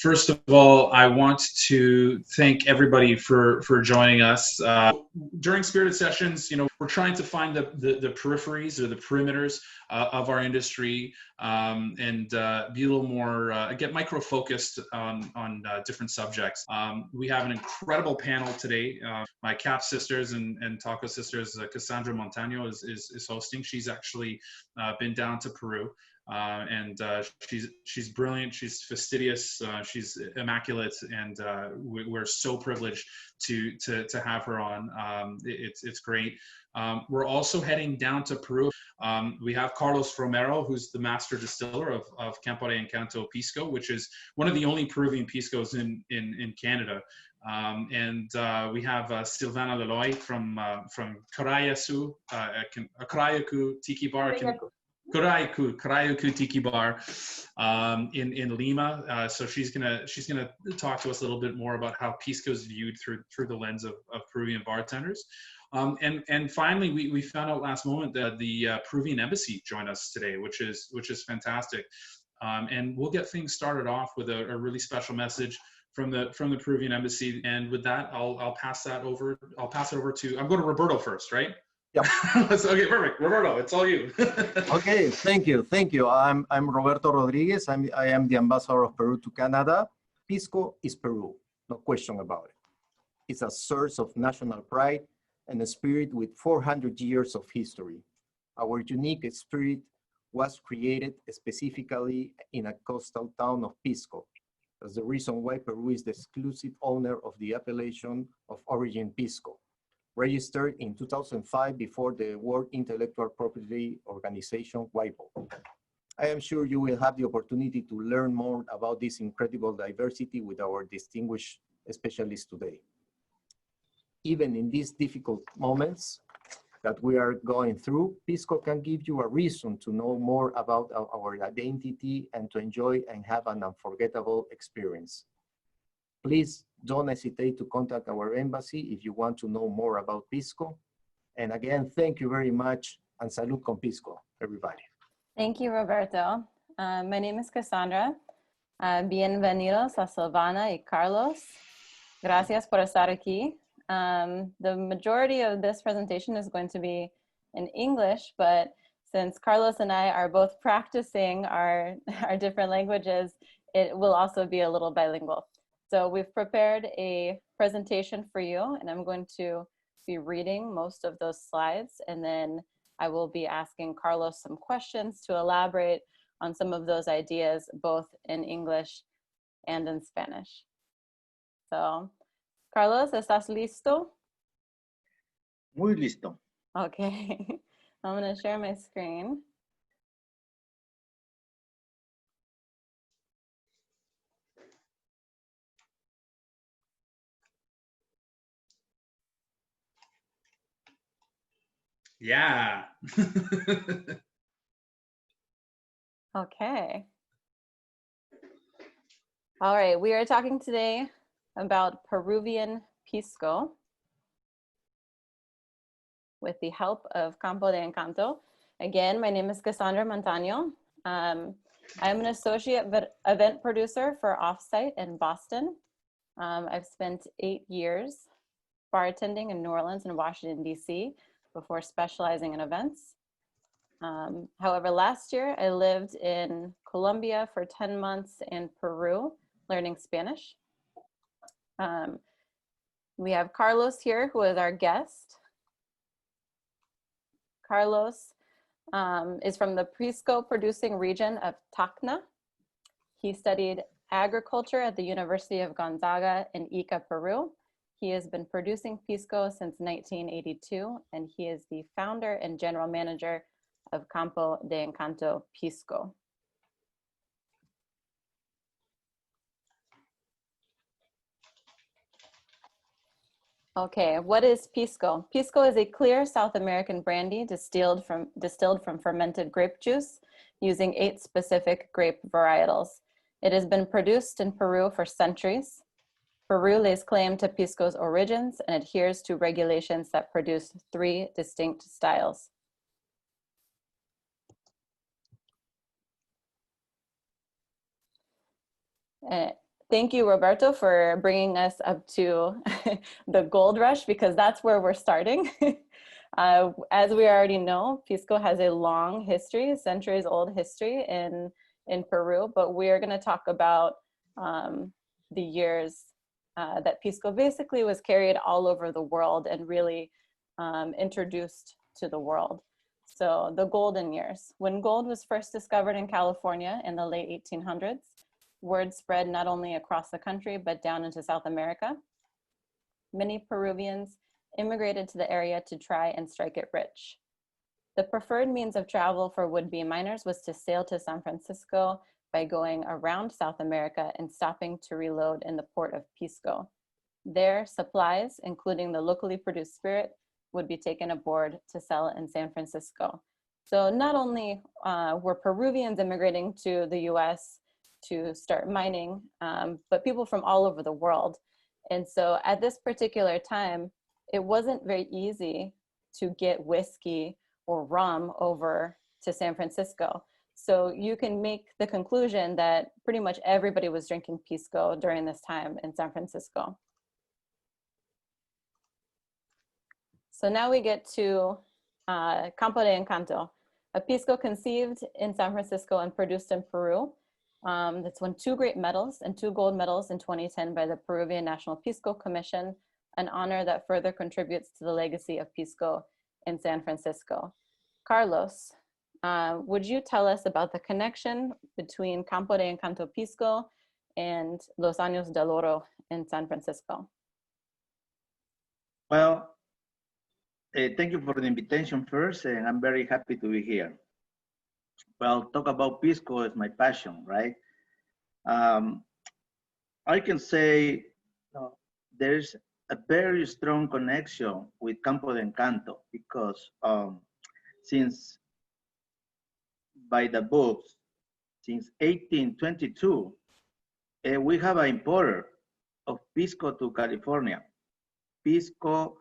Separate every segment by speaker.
Speaker 1: First of all, I want to thank everybody for joining us. During Spirited Sessions, we're trying to find the peripheries or the perimeters of our industry, and be a little more, get micro-focused on different subjects. We have an incredible panel today. My CAP sisters and Taco sisters, Kassandra Montano is hosting. She's actually been down to Peru. And she's brilliant, she's fastidious, she's immaculate, and we're so privileged to have her on. It's great. We're also heading down to Peru. We have Carlos Romero, who's the master distiller of Campo de Encanto Pisco, which is one of the only Peruvian Piscos in Canada. And we have Silvana Loloy from Curayacu Tiki Bar. Curayacu Tiki Bar in Lima. So she's gonna talk to us a little bit more about how Pisco is viewed through the lens of Peruvian bartenders. And finally, we found out last moment that the Peruvian embassy joined us today, which is fantastic. And we'll get things started off with a really special message from the Peruvian embassy. And with that, I'll pass it over to, I'm going to Roberto first, right?
Speaker 2: Yeah.
Speaker 1: Okay, perfect. Roberto, it's all you.
Speaker 2: Okay, thank you. I'm Roberto Rodriguez. I am the ambassador of Peru to Canada. Pisco is Peru, no question about it. It's a source of national pride and a spirit with 400 years of history. Our unique spirit was created specifically in a coastal town of Pisco. That's the reason why Peru is the exclusive owner of the appellation of origin Pisco, registered in 2005 before the World Intellectual Property Organization, WIPO. I am sure you will have the opportunity to learn more about this incredible diversity with our distinguished specialists today. Even in these difficult moments that we are going through, Pisco can give you a reason to know more about our identity and to enjoy and have an unforgettable experience. Please don't hesitate to contact our embassy if you want to know more about Pisco. And again, thank you very much, and salud con Pisco, everybody.
Speaker 3: Thank you, Roberto. My name is Kassandra. Bienvenidos a Silvana y Carlos. Gracias por estar aquí. The majority of this presentation is going to be in English, but since Carlos and I are both practicing our different languages, it will also be a little bilingual. So we've prepared a presentation for you, and I'm going to be reading most of those slides, and then I will be asking Carlos some questions to elaborate on some of those ideas, both in English and in Spanish. So, Carlos, ¿estás listo?
Speaker 4: Muy listo.
Speaker 3: Okay, I'm going to share my screen.
Speaker 1: Yeah.
Speaker 3: Okay. All right, we are talking today about Peruvian Pisco with the help of Campo de Encanto. Again, my name is Kassandra Montano. I'm an associate event producer for Offsite in Boston. I've spent 8 years bartending in New Orleans and Washington, D.C. before specializing in events. However, last year I lived in Colombia for 10 months and Peru learning Spanish. We have Carlos here, who is our guest. Carlos is from the Pisco producing region of Tacna. He studied agriculture at the University of Gonzaga in Ica, Peru. He has been producing Pisco since 1982, and he is the founder and general manager of Campo de Encanto Pisco. Okay, what is Pisco? Pisco is a clear South American brandy distilled from fermented grape juice using 8 specific grape varietals. It has been produced in Peru for centuries. Peru lays claim to Pisco's origins and adheres to regulations that produce 3 distinct styles. Thank you, Roberto, for bringing us up to the gold rush, because that's where we're starting. As we already know, Pisco has a long history, centuries old history in Peru, but we are going to talk about the years that Pisco basically was carried all over the world and really introduced to the world. So the golden years. When gold was first discovered in California in the late 1800s, word spread not only across the country, but down into South America. Many Peruvians immigrated to the area to try and strike it rich. The preferred means of travel for would-be miners was to sail to San Francisco by going around South America and stopping to reload in the port of Pisco. There, supplies, including the locally produced spirit, would be taken aboard to sell in San Francisco. So not only were Peruvians immigrating to the US to start mining, but people from all over the world. And so at this particular time, it wasn't very easy to get whiskey or rum over to San Francisco. So you can make the conclusion that pretty much everybody was drinking Pisco during this time in San Francisco. So now we get to Campo de Encanto, a Pisco conceived in San Francisco and produced in Peru. That's won 2 great medals and 2 gold medals in 2010 by the Peruvian National Pisco Commission, an honor that further contributes to the legacy of Pisco in San Francisco. Carlos, would you tell us about the connection between Campo de Encanto Pisco and Los Años del Oro in San Francisco?
Speaker 4: Well, thank you for the invitation first, and I'm very happy to be here. Well, talk about Pisco is my passion, right? I can say there's a very strong connection with Campo de Encanto because since by the books, since 1822, we have an importer of Pisco to California. Pisco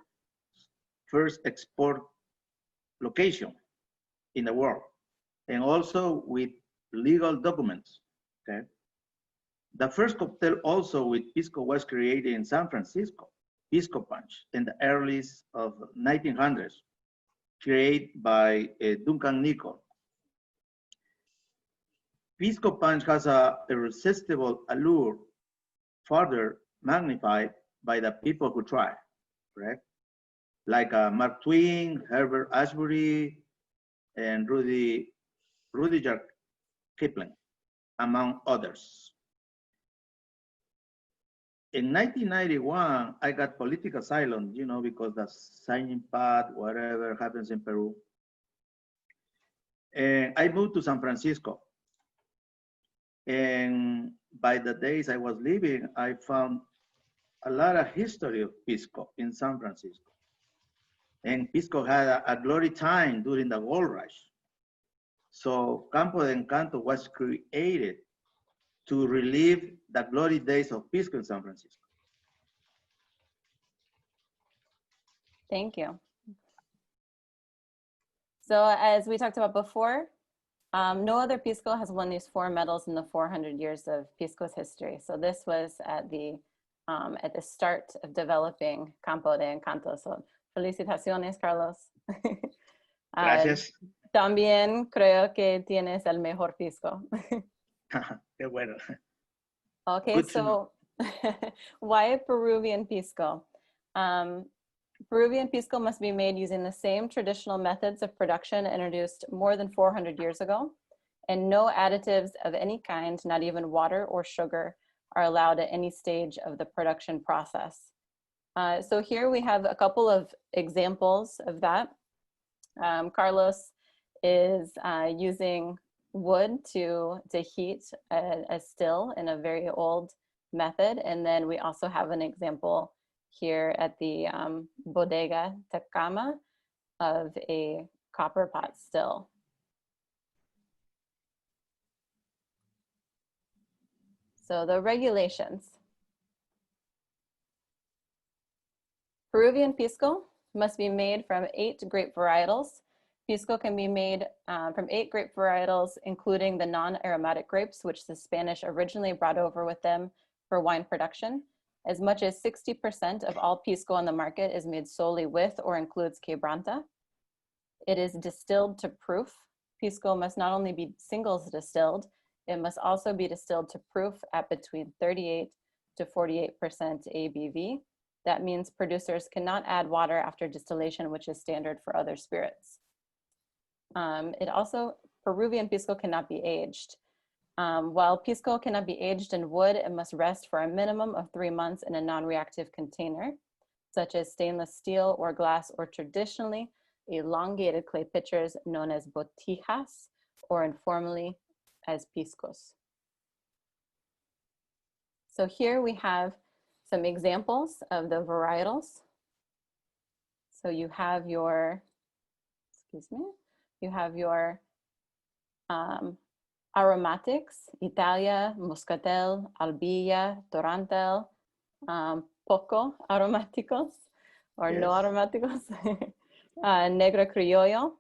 Speaker 4: first export location in the world, and also with legal documents, okay? The first cocktail also with Pisco was created in San Francisco, Pisco Punch, in the early of 1900s, created by Duncan Nicol. Pisco Punch has a irresistible allure, further magnified by the people who try, correct? Like Mark Twain, Herbert Ashbury, and Rudyard Kipling, among others. In 1991, I got political asylum, you know, because the signing pad, whatever happens in Peru. And I moved to San Francisco. And by the days I was leaving, I found a lot of history of Pisco in San Francisco. And Pisco had a glory time during the gold rush. So Campo de Encanto was created to relive the glory days of Pisco in San Francisco.
Speaker 3: Thank you. So as we talked about before, no other Pisco has won these 4 medals in the 400 years of Pisco's history. So this was at the start of developing Campo de Encanto. So felicitaciones, Carlos.
Speaker 4: Gracias.
Speaker 3: También creo que tienes el mejor Pisco.
Speaker 4: Qué bueno.
Speaker 3: Okay,
Speaker 4: Good
Speaker 3: so why Peruvian Pisco? Peruvian Pisco must be made using the same traditional methods of production introduced more than 400 years ago, and no additives of any kind, not even water or sugar, are allowed at any stage of the production process. So here we have a couple of examples of that. Carlos is using wood to heat a still in a very old method. And then we also have an example here at the Bodega Tecama of a copper pot still. So the regulations. Peruvian Pisco must be made from 8 grape varietals, Pisco can be made from 8 grape varietals, including the non-aromatic grapes, which the Spanish originally brought over with them for wine production. As much as 60% of all Pisco on the market is made solely with or includes quebranta. It is distilled to proof. Pisco must not only be singles distilled, it must also be distilled to proof at between 38 to 48% ABV. That means producers cannot add water after distillation, which is standard for other spirits. Peruvian Pisco cannot be aged. While Pisco cannot be aged in wood, it must rest for a minimum of 3 months in a non-reactive container, such as stainless steel or glass, or traditionally elongated clay pitchers known as botijas, or informally as piscos. So here we have some examples of the varietals. So you have your, aromatics, Italia, Muscatel, Albilla, Torantel, poco aromáticos, or no aromáticos, Negro Criollo,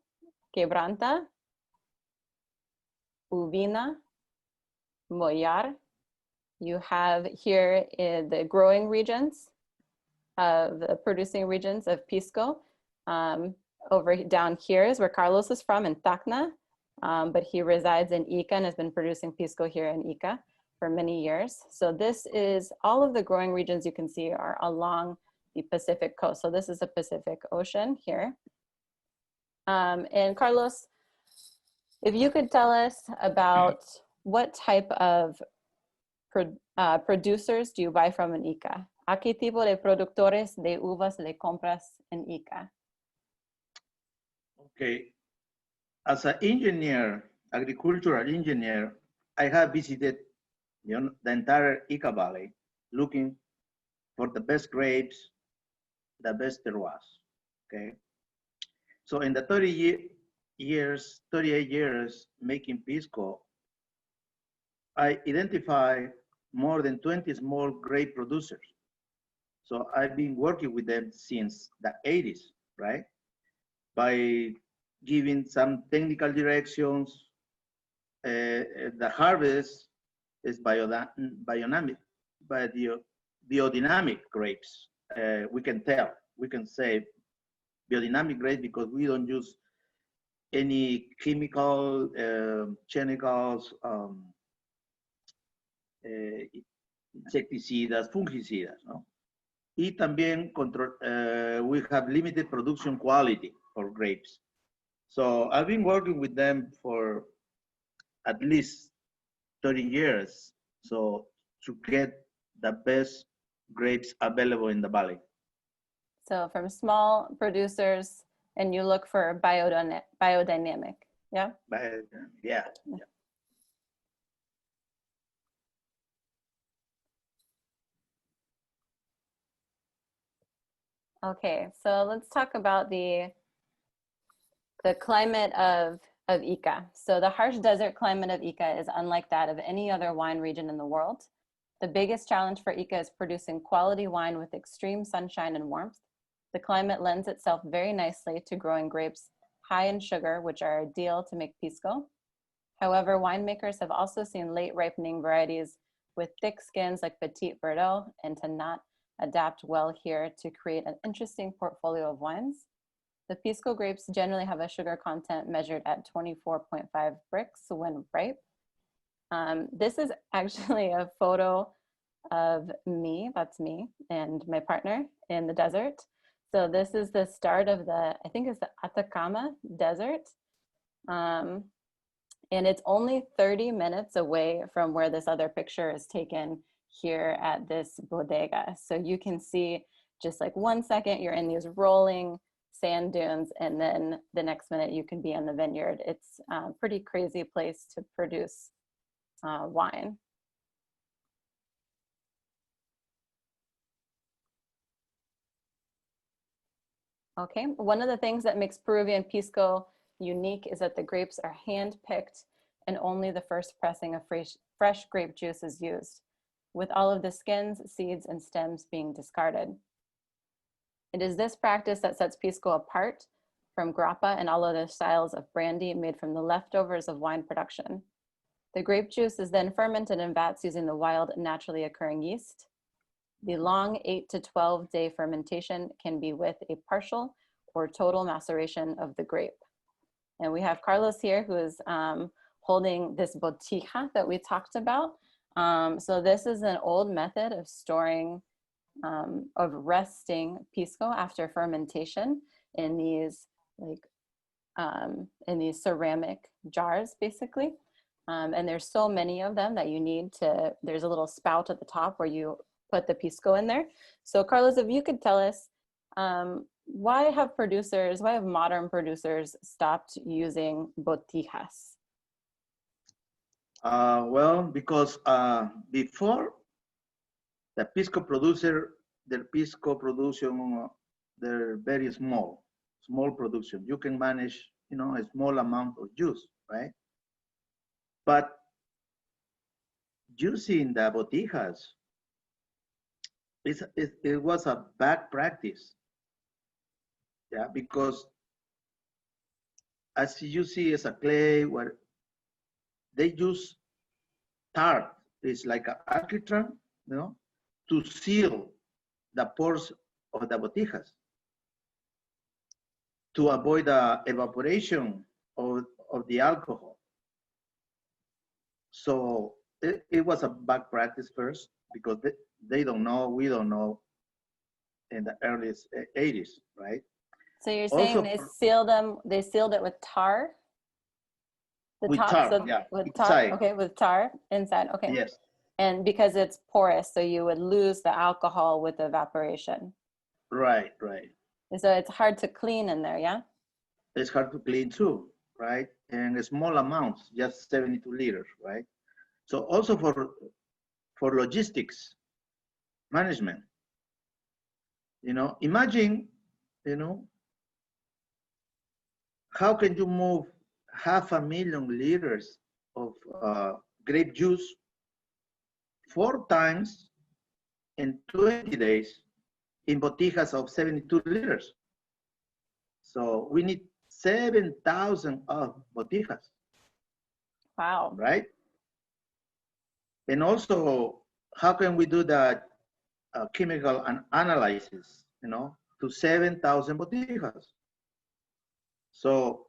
Speaker 3: Quebranta, Uvina, Mollar. You have here in the growing regions of the producing regions of Pisco. Over down here is where Carlos is from, in Tacna, but he resides in Ica and has been producing Pisco here in Ica for many years. So this is, all of the growing regions you can see are along the Pacific coast. So this is the Pacific Ocean here. And Carlos, if you could tell us about what type of producers do you buy from in Ica? ¿A qué tipo de productores de uvas le compras en Ica?
Speaker 4: Okay. As an engineer, agricultural engineer, I have visited the entire Ica Valley looking for the best grapes, the best terroirs. Okay. So in the 38 years making Pisco, I identify more than 20 small grape producers. So I've been working with them since the 80s, right? By giving some technical directions. The harvest is biodynamic grapes. We can say biodynamic grapes because we don't use any chemicals, insecticidas, fungicidas, ¿no? Y también we have limited production quality for grapes. So I've been working with them for at least 30 years, so to get the best grapes available in the valley.
Speaker 3: So from small producers, and you look for biodynamic, yeah?
Speaker 4: Yeah.
Speaker 3: Okay, so let's talk about the climate of Ica. So the harsh desert climate of Ica is unlike that of any other wine region in the world. The biggest challenge for Ica is producing quality wine with extreme sunshine and warmth. The climate lends itself very nicely to growing grapes high in sugar, which are ideal to make Pisco. However, winemakers have also seen late ripening varieties with thick skins like Petit Verdot and to not adapt well here to create an interesting portfolio of wines. The Pisco grapes generally have a sugar content measured at 24.5 bricks when ripe. This is actually a photo of me, that's me, and my partner in the desert. So this is the start of I think it's the Atacama Desert. And it's only 30 minutes away from where this other picture is taken here at this bodega. So you can see just like 1 second you're in these rolling sand dunes, and then the next minute you can be in the vineyard. It's a pretty crazy place to produce wine. Okay, one of the things that makes Peruvian Pisco unique is that the grapes are hand-picked and only the first pressing of fresh grape juice is used, with all of the skins, seeds, and stems being discarded. It is this practice that sets Pisco apart from grappa and all other styles of brandy made from the leftovers of wine production. The grape juice is then fermented in vats using the wild, naturally occurring yeast. The long 8 to 12 day fermentation can be with a partial or total maceration of the grape. And we have Carlos here who is holding this botija that we talked about. So this is an old method of storing, of resting pisco after fermentation in these ceramic jars, basically. And there's so many of them that you need to, there's a little spout at the top where you put the pisco in there. So Carlos, if you could tell us, why have modern producers stopped using botijas?
Speaker 4: Well, because before the pisco producer, their pisco production, they're very small production. You can manage, a small amount of juice, right? But using the botijas, it was a bad practice. Yeah, because as you see, it's a clay where they use tar. It's like an alquitrán, to seal the pores of the botijas to avoid the evaporation of the alcohol. So it was a bad practice first because they don't know, we don't know in the early 80s, right?
Speaker 3: So you're saying also, they sealed it with tar?
Speaker 4: With tar, yeah.
Speaker 3: With tar, okay, with tar inside, okay.
Speaker 4: Yes.
Speaker 3: And because it's porous, so you would lose the alcohol with evaporation.
Speaker 4: Right.
Speaker 3: And so it's hard to clean in there, yeah?
Speaker 4: It's hard to clean too, right? And small amounts, just 72 liters, right? So also for logistics management, imagine, how can you move 500,000 liters of grape juice 4 times in 20 days in botijas of 72 liters? So we need 7,000 of botijas.
Speaker 3: Wow.
Speaker 4: Right? And also, how can we do that chemical analysis, to 7,000 botijas? So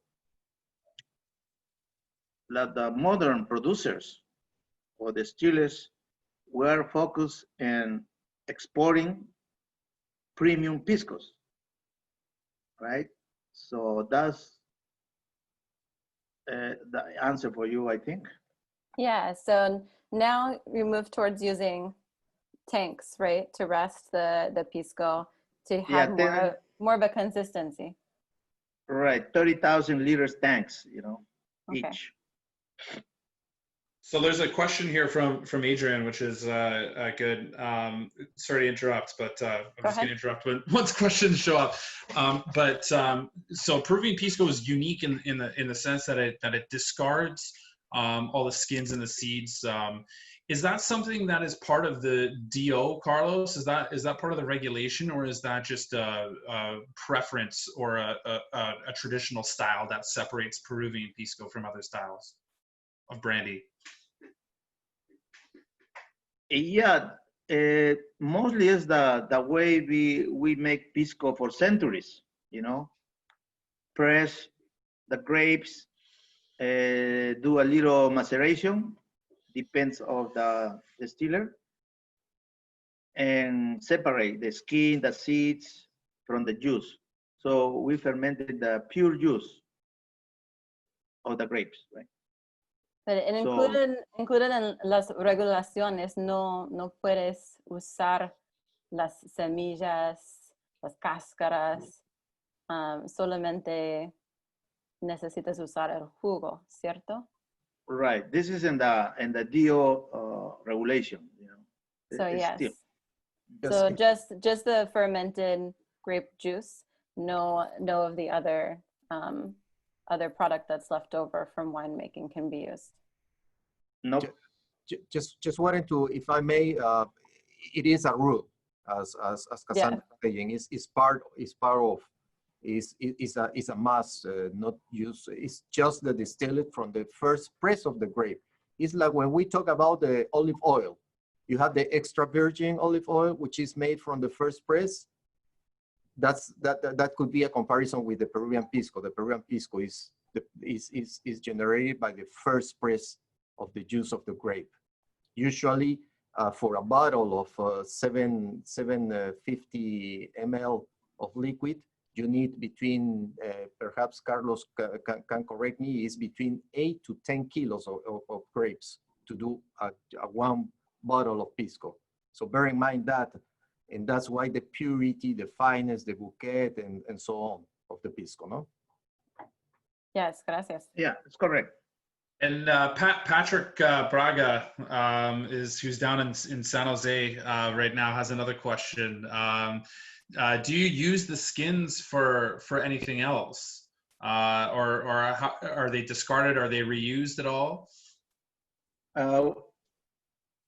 Speaker 4: the modern producers or distillers were focused in exporting premium piscos, right? So that's the answer for you, I think.
Speaker 3: Yeah, so now we move towards using tanks, right, to rest the pisco to have more of a consistency.
Speaker 4: Right, 30,000 liters tanks,
Speaker 3: Okay.
Speaker 4: each.
Speaker 1: So there's a question here from Adrian, which is good. Sorry to interrupt, but I'm just going to interrupt once questions show up. So Peruvian pisco is unique in the sense that it discards all the skins and the seeds. Is that something that is part of the DO, Carlos? Is that part of the regulation, or is that just a preference or a traditional style that separates Peruvian pisco from other styles of brandy?
Speaker 4: Yeah, mostly is the way we make pisco for centuries, press the grapes, do a little maceration, depends of the distiller, and separate the skin, the seeds from the juice. So we fermented the pure juice of the grapes, right?
Speaker 3: But included en las regulaciones, no puedes usar las semillas, las cáscaras, solamente necesitas usar el jugo, ¿cierto?
Speaker 4: Right. This is in the DO regulation.
Speaker 3: So yes.
Speaker 4: Still.
Speaker 3: So just the fermented grape juice. No of the other product that's left over from winemaking can be used.
Speaker 4: No.
Speaker 2: Just wanted to, if I may, it is a rule as Kassandra saying, is part of is a must, not use. It's just the distillate from the first press of the grape. It's like when we talk about the olive oil. You have the extra virgin olive oil, which is made from the first press. That could be a comparison with the Peruvian pisco. The Peruvian pisco is generated by the first press of the juice of the grape. Usually, for a bottle of 750 ml of liquid, you need between, perhaps Carlos can correct me, is between 8 to 10 kilos of grapes to do a one bottle of pisco. So bear in mind that, and that's why the purity, the fineness, the bouquet, and so on of the pisco, no?
Speaker 3: Yes, gracias.
Speaker 4: Yeah, it's correct.
Speaker 1: And Patrick Braga, who's down in San Jose right now, has another question. Do you use the skins for anything else, or how, are they discarded? Are they reused at all?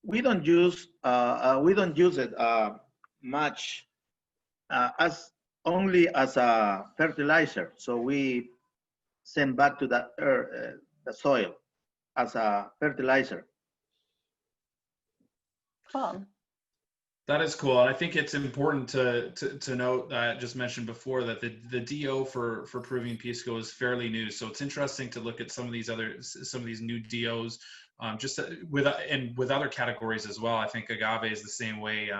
Speaker 4: We don't use it much, as only as a fertilizer. So we send back to the earth, the soil, as a fertilizer.
Speaker 3: Cool.
Speaker 1: That is cool. And I think it's important to note, I just mentioned before, that the DO for Peruvian Pisco is fairly new. So it's interesting to look at some of these new DOs, just with other categories as well. I think agave is the same way.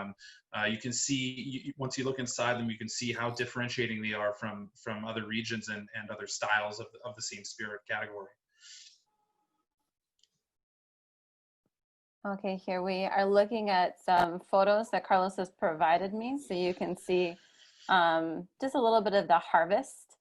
Speaker 1: You can see, once you look inside them, you can see how differentiating they are from other regions and other styles of the same spirit category.
Speaker 3: Okay, here we are looking at some photos that Carlos has provided me. So you can see just a little bit of the harvest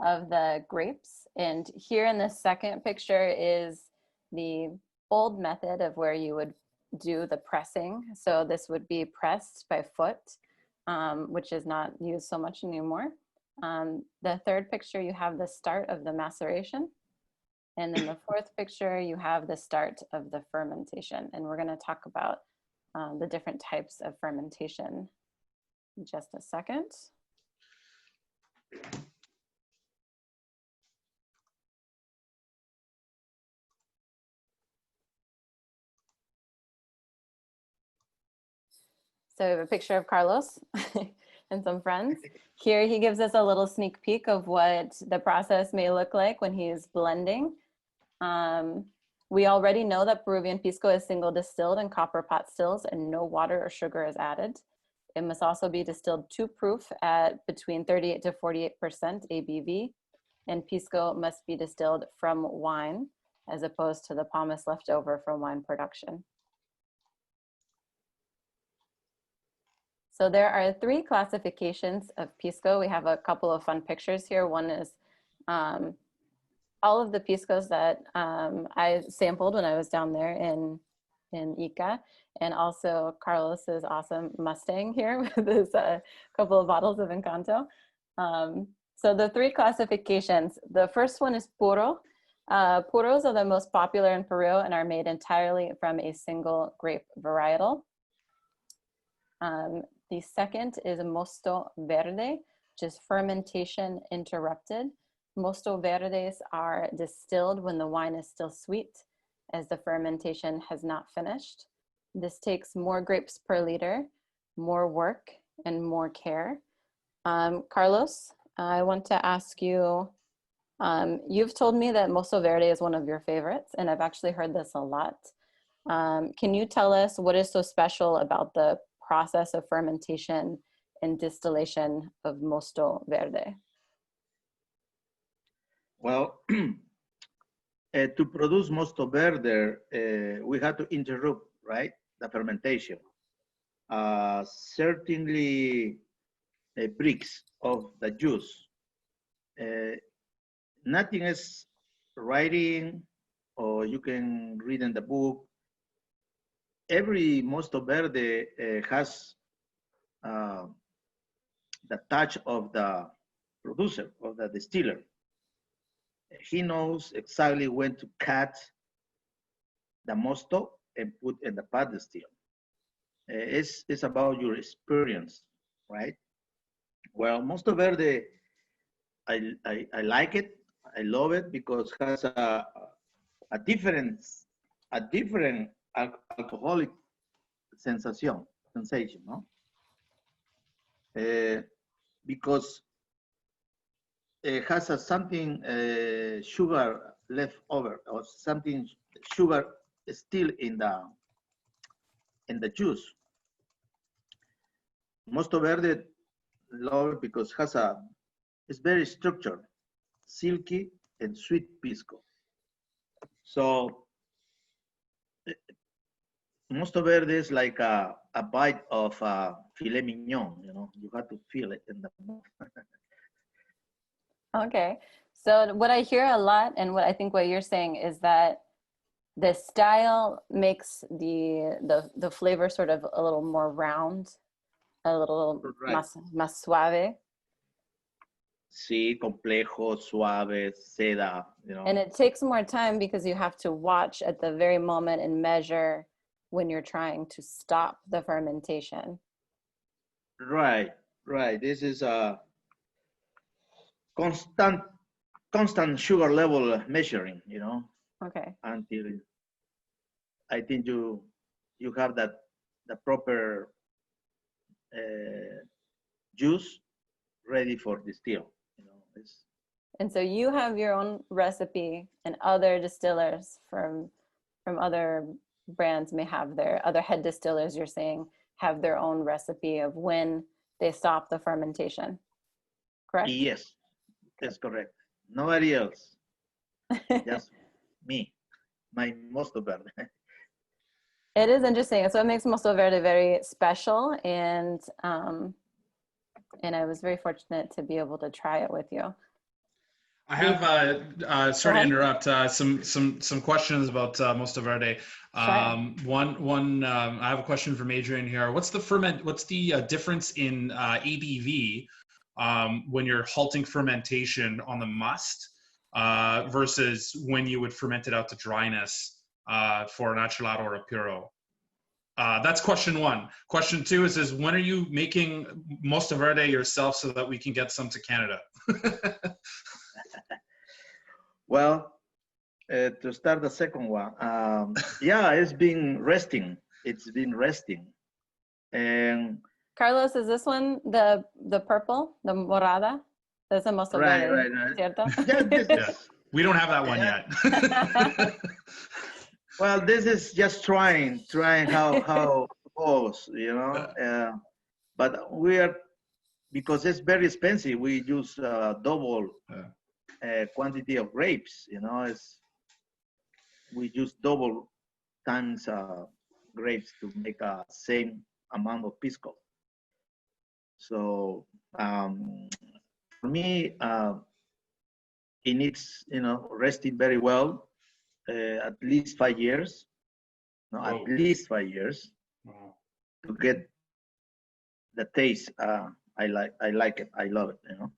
Speaker 3: of the grapes. And here in the second picture is the old method of where you would do the pressing. So this would be pressed by foot, which is not used so much anymore. The third picture, you have the start of the maceration. And then the fourth picture, you have the start of the fermentation. And we're going to talk about the different types of fermentation in just a second. So we have a picture of Carlos and some friends. Here he gives us a little sneak peek of what the process may look like when he's blending. We already know that Peruvian Pisco is single distilled in copper pot stills and no water or sugar is added. It must also be distilled 2 proof at between 38 to 48% ABV. And Pisco must be distilled from wine as opposed to the pomace left over from wine production. So there are 3 classifications of Pisco. We have a couple of fun pictures here. One is all of the Piscos that I sampled when I was down there in Ica, and also Carlos's awesome Mustang here with his couple of bottles of Encanto. So the 3 classifications, the first one is puro. Puros are the most popular in Peru and are made entirely from a single grape varietal. The second is mosto verde, which is fermentation interrupted. Mosto verdes are distilled when the wine is still sweet, as the fermentation has not finished. This takes more grapes per liter, more work, and more care. Carlos, I want to ask you, you've told me that Mosto Verde is one of your favorites, and I've actually heard this a lot. Can you tell us what is so special about the process of fermentation and distillation of Mosto Verde?
Speaker 4: Well, to produce Mosto Verde, we had to interrupt, right, the fermentation. Certainly bricks of the juice. Nothing is writing, or you can read in the book. Every Mosto Verde has the touch of the producer, of the distiller. He knows exactly when to cut the mosto and put in the pot distill. It's about your experience, right? Well, Mosto Verde I like it. I love it because it has a different alcoholic sensation, no? Because it has something sugar left over or something sugar still in the juice. Mosto Verde love it because it's very structured, silky and sweet pisco. So Mosto Verde is like a bite of filet mignon, you know, you have to feel it in the mouth.
Speaker 3: Okay. So what I hear a lot, and what I think what you're saying is that the style makes the flavor sort of a little more round, a little
Speaker 4: Right.
Speaker 3: más suave.
Speaker 4: Sí, complejo, suave, seda, you know.
Speaker 3: And it takes more time because you have to watch at the very moment and measure when you're trying to stop the fermentation.
Speaker 4: Right, right. This is a constant sugar level measuring, you know,
Speaker 3: Okay.
Speaker 4: until I think you have the proper juice ready for distill. You know,
Speaker 3: And so you have your own recipe, and other distillers from other brands may have their other head distillers, you're saying, have their own recipe of when they stop the fermentation, correct?
Speaker 4: Yes, that's correct. Nobody else, just me, my Mosto Verde.
Speaker 3: It is interesting. So it makes Mosto Verde very special, and I was very fortunate to be able to try it with you.
Speaker 1: I have, sorry to interrupt, some questions about Mosto Verde. I have a question from Adrian here. What's the difference in ABV when you're halting fermentation on the must versus when you would ferment it out to dryness for an achelado or a puro? That's question one. Question two is when are you making Mosto Verde yourself so that we can get some to Canada?
Speaker 4: Well, to start the second one, yeah, it's been resting. It's been resting, and
Speaker 3: Carlos, is this one the purple, the morada? That's the Mosto Verde,
Speaker 4: right.
Speaker 3: ¿cierto?
Speaker 4: Yeah,
Speaker 1: we don't have that one yet.
Speaker 4: Well, this is just trying how it goes, you know. But we are, because it's very expensive, we use double quantity of grapes, you know. We use double times grapes to make a same amount of pisco. So for me, it needs, you know, resting very well, at least 5 years. No, at least 5 years to get the taste. I like it. I love it. You know.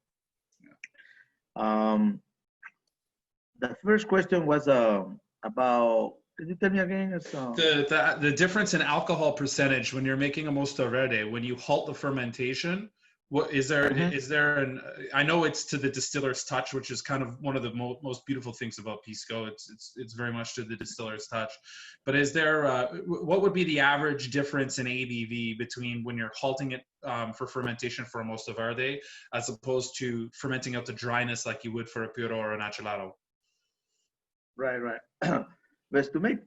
Speaker 4: The first question was about. Could you tell me again?
Speaker 1: The difference in alcohol percentage when you're making a Mosto Verde, when you halt the fermentation. What is there? Mm-hmm. Is there an? I know it's to the distiller's touch, which is kind of one of the most beautiful things about Pisco. It's very much to the distiller's touch. But is there? What would be the average difference in ABV between when you're halting it for fermentation for a Mosto Verde, as opposed to fermenting out to dryness like you would for a puro or an achelado?
Speaker 4: Right. But to make,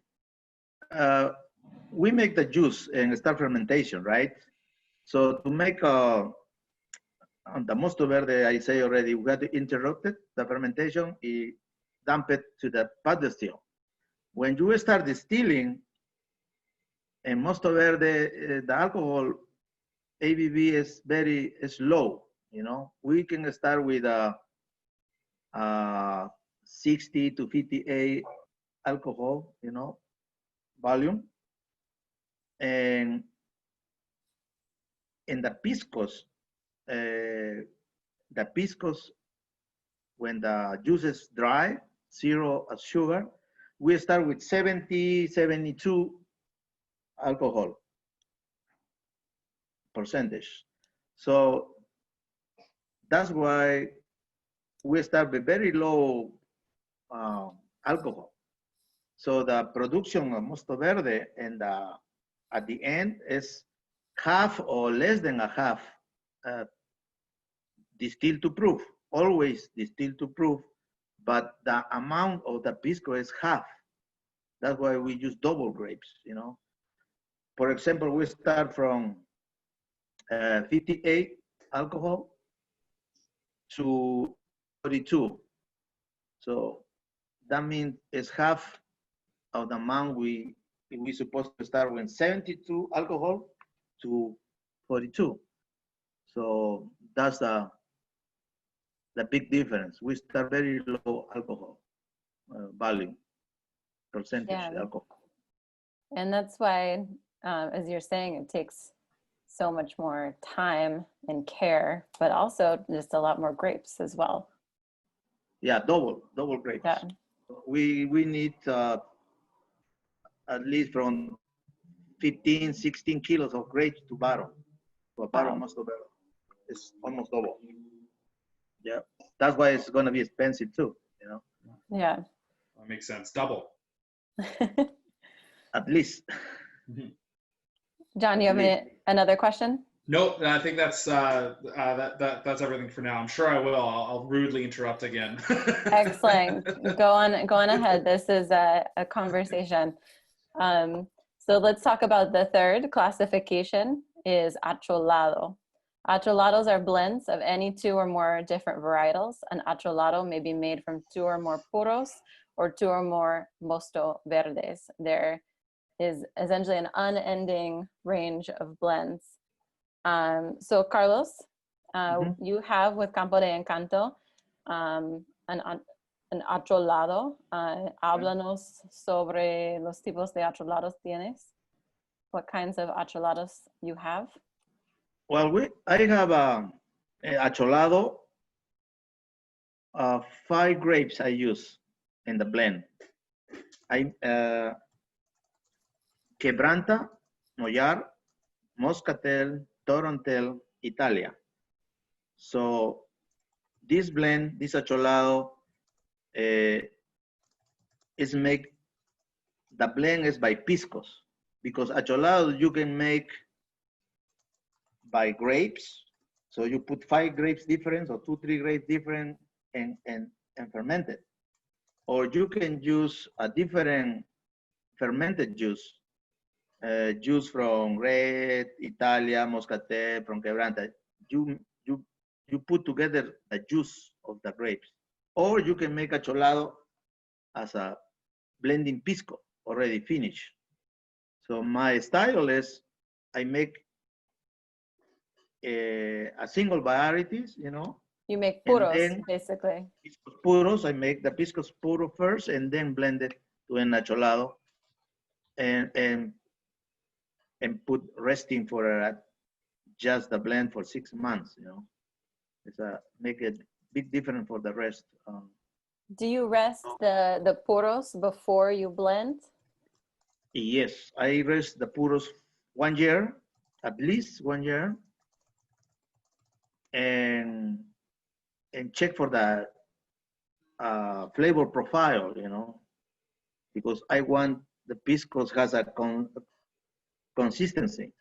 Speaker 4: we make the juice and start fermentation, right? So to make on the Mosto Verde, I say already, we have to interrupt it, the fermentation, dump it to the pot distill. When you start distilling, in Mosto Verde, the alcohol ABV is low, you know. We can start with 60 to 58 alcohol, you know, volume. And in the piscos, when the juice is dry, 0 sugar, we start with 70, 72 alcohol percentage. So that's why we start with very low alcohol. So the production of Mosto Verde and at the end is half or less than a half distilled to proof, always distilled to proof, but the amount of the Pisco is half. That's why we use double grapes, you know. For example, we start from 58 alcohol to 42. So that means it's half of the amount we supposed to start with 72 alcohol to 42. So that's the big difference. We start very low alcohol value, percentage alcohol.
Speaker 3: And that's why, as you're saying, it takes so much more time and care, but also just a lot more grapes as well.
Speaker 4: Yeah, double grapes.
Speaker 3: Yeah.
Speaker 4: We need at least from 15, 16 kilos of grapes to barrel. To a barrel must have it's almost double. Yeah, that's why it's going to be expensive too, you know.
Speaker 3: Yeah.
Speaker 1: That makes sense. Double.
Speaker 4: At least.
Speaker 3: John, you have another question?
Speaker 1: Nope, I think that's that's everything for now. I'm sure I will. I'll rudely interrupt again.
Speaker 3: Excellent. Go on ahead. This is a conversation. So let's talk about the third classification is acholado. Acholados are blends of any two or more different varietals. An acholado may be made from two or more puros or two or more mosto verdes. There is essentially an unending range of blends. So Carlos, you have with Campo de Encanto an acholado. Háblanos sobre los tipos de acholados tienes. What kinds of acholados you have?
Speaker 4: Well, I have a acholado. 5 grapes I use in the blend. Quebranta, Mollar, Moscatel, Torontel, Italia. So this blend, this acholado, is made. The blend is by Piscos, because acholado you can make by grapes. So you put 5 grapes different or 2-3 grapes different and ferment it. Or you can use a different fermented juice. Juice from Red, Italia, Moscatel, from Quebranta. You put together the juice of the grapes. Or you can make acholado as a blending Pisco already finished. So my style is I make a single varieties, you know.
Speaker 3: You make puros, basically.
Speaker 4: Puros, I make the Pisco's puro first and then blend it to an acholado and put resting for just the blend for 6 months, you know. It's make it big difference for the rest.
Speaker 3: Do you rest the puros before you blend?
Speaker 4: Yes, I rest the puros 1 year, at least 1 year, and check for the flavor profile, you know, because I want the Piscos has a consistency,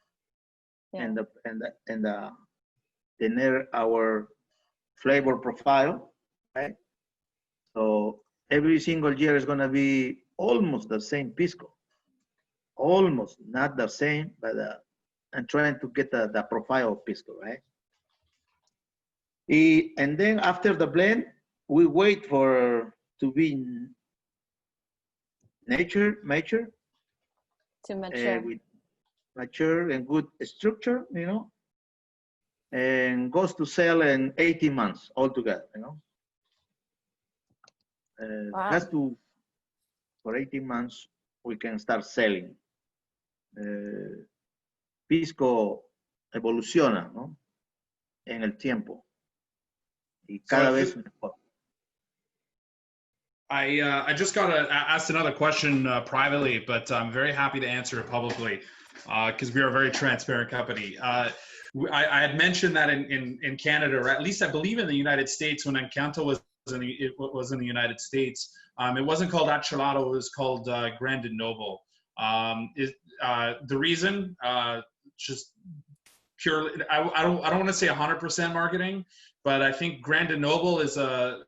Speaker 4: and near our flavor profile, right? So every single year is gonna be almost the same Pisco, almost not the same, but I'm trying to get the profile of Pisco, right? And then after the blend, we wait for to be mature.
Speaker 3: To mature.
Speaker 4: With mature and good structure, you know, and goes to sell in 18 months altogether, you know.
Speaker 3: Wow.
Speaker 4: Has to, for 18 months, we can start selling. Pisco evoluciona, ¿no? En el tiempo. Y cada vez mejor.
Speaker 1: I just got asked another question privately, but I'm very happy to answer it publicly because we are a very transparent company. I had mentioned that in Canada, or at least I believe in the United States, when Encanto was was in the United States. It wasn't called Acholado, it was called Grand and Noble. The reason, just purely, I don't want to say 100% marketing, but I think Grand and Noble is a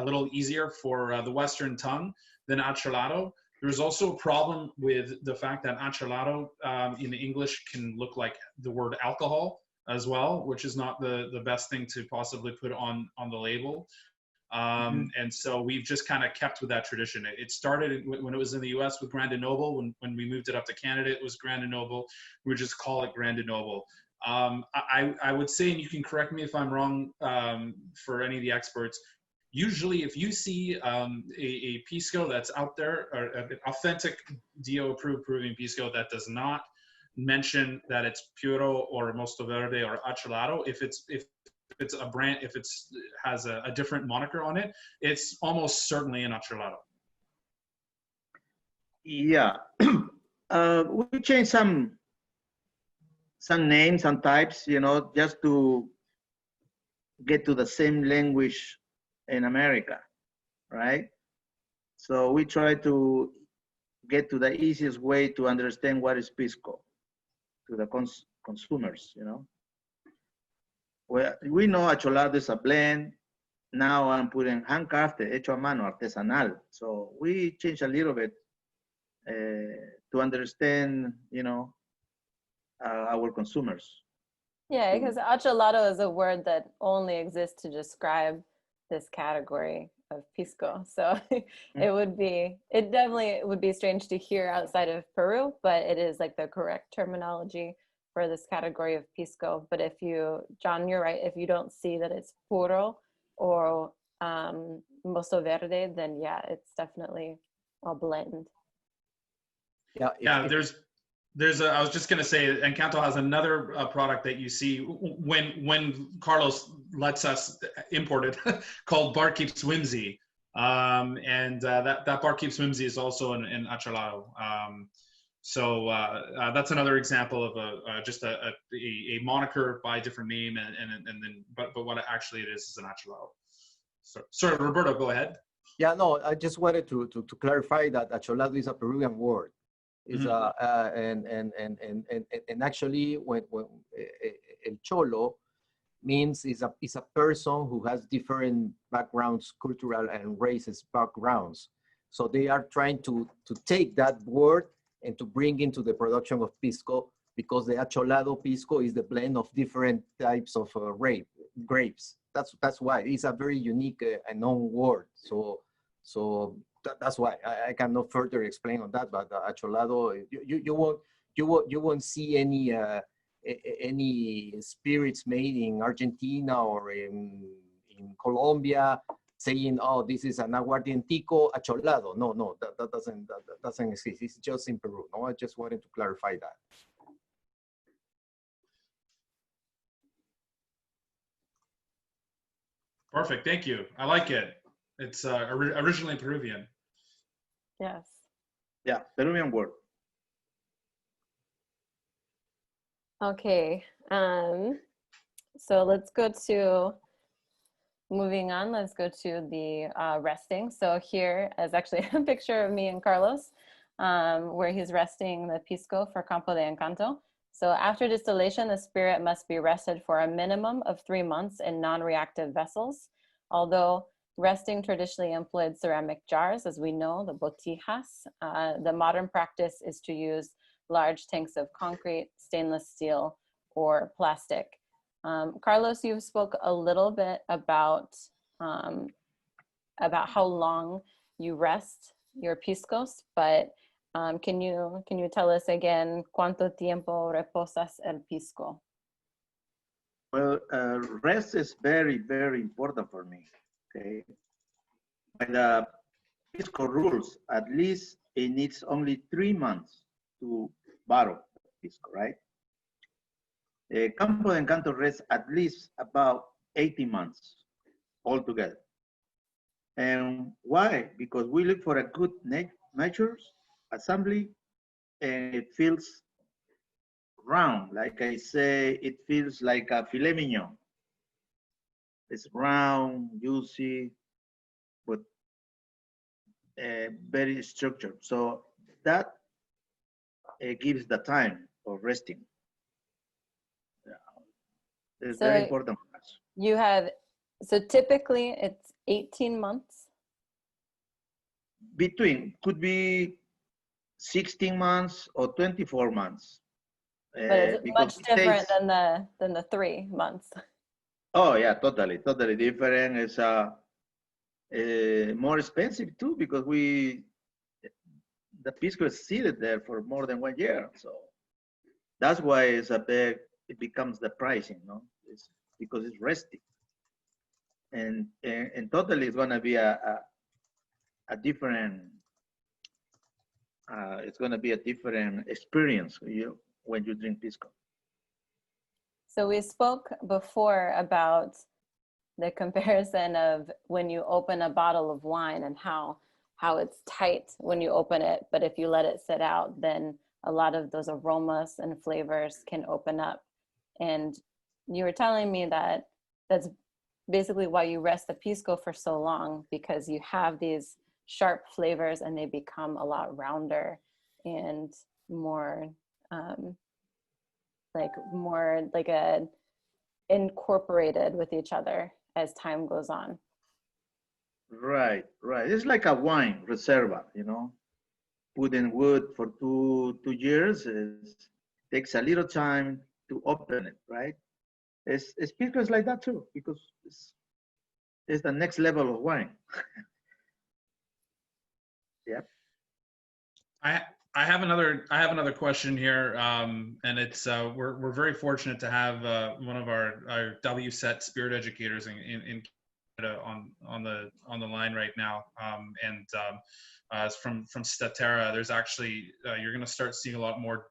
Speaker 1: little easier for the Western tongue than Acholado. There's also a problem with the fact that Acholado in English can look like the word alcohol as well, which is not the best thing to possibly put on the label. And so we've just kind of kept with that tradition. It started when it was in the US with Grand and Noble. When we moved it up to Canada, it was Grand and Noble. We would just call it Grand and Noble. I would say, and you can correct me if I'm wrong, for any of the experts, usually if you see a Pisco that's out there, or an authentic DO approved Peruvian Pisco that does not mention that it's Puro or Mosto Verde or Acholado, if it's a brand, if it's has a different moniker on it, it's almost certainly an Acholado.
Speaker 4: Yeah, we changed some names and types, you know, just to get to the same language in America, right? So we try to get to the easiest way to understand what is Pisco to the consumers, you know. Well, we know Acholado is a blend. Now I'm putting handcrafted, hecho a mano, artesanal. So we change a little bit to understand, you know, our consumers.
Speaker 3: Yeah, because Acholado is a word that only exists to describe this category of Pisco. So it definitely would be strange to hear outside of Peru, but it is like the correct terminology for this category of Pisco. But if you, John, you're right, if you don't see that it's Puro or Mosto Verde, then yeah, it's definitely a blend.
Speaker 1: Yeah, there's I was just going to say, Encanto has another product that you see when Carlos lets us import it called Barkeep's Whimsy. That Barkeep's Whimsy is also an Acholado. So that's another example of just a moniker by a different name, and then but what actually it is an Acholado. So, sorry, Roberto, go ahead.
Speaker 2: Yeah, no, I just wanted to clarify that Acholado is a Peruvian word. Is and actually when el cholo means is a person who has different backgrounds, cultural and races backgrounds. So they are trying to take that word and to bring into the production of Pisco, because the Acholado Pisco is the blend of different types of grapes. That's why it's a very unique and known word. So that's why I cannot further explain on that. But Acholado, you won't see any spirits made in Argentina or in Colombia saying, "Oh, this is an aguardientico Acholado." No, that doesn't exist. It's just in Peru. No, I just wanted to clarify that.
Speaker 1: Perfect. Thank you. I like it. It's originally Peruvian.
Speaker 3: Yes.
Speaker 4: Yeah, Peruvian word.
Speaker 3: Okay. So let's go to, moving on, let's go to the resting. So here is actually a picture of me and Carlos, where he's resting the Pisco for Campo de Encanto. So after distillation, the spirit must be rested for a minimum of 3 months in non-reactive vessels. Although resting traditionally employed ceramic jars, as we know, the botijas, the modern practice is to use large tanks of concrete, stainless steel, or plastic. Carlos, you spoke a little bit about how long you rest your piscos, but can you tell us again cuánto tiempo reposas el pisco?
Speaker 4: Well, rest is very, very important for me. Okay, by the Pisco rules, at least it needs only 3 months to bottle Pisco, right? Campo de Encanto rests at least about 18 months altogether. And why? Because we look for a good measures, assembly, and it feels round. Like I say, it feels like a filet mignon. It's round, juicy, but very structured. So that gives the time of resting. It's
Speaker 3: So
Speaker 4: very important for us.
Speaker 3: you have, so typically it's 18 months.
Speaker 4: Between, could be 16 months or 24 months.
Speaker 3: But it's
Speaker 4: Because
Speaker 3: much different
Speaker 4: takes,
Speaker 3: than the 3 months.
Speaker 4: oh yeah, totally different. It's more expensive too, because the Pisco is seated there for more than 1 year. So that's why it becomes the pricing, no? It's because it's resting. And totally it's gonna be a different, it's gonna be a different experience when you drink Pisco.
Speaker 3: So we spoke before about the comparison of when you open a bottle of wine and how it's tight when you open it, but if you let it sit out, then a lot of those aromas and flavors can open up. And you were telling me that that's basically why you rest the Pisco for so long, because you have these sharp flavors and they become a lot rounder and more incorporated with each other as time goes on.
Speaker 4: Right. It's like a wine reserva, put in wood for two years. It takes a little time to open it, right? It's Pisco is like that too, because it's the next level of wine. Yeah.
Speaker 1: I have another question here, and it's we're very fortunate to have one of our WSET spirit educators in Canada on the line right now, and from Statera. There's actually you're going to start seeing a lot more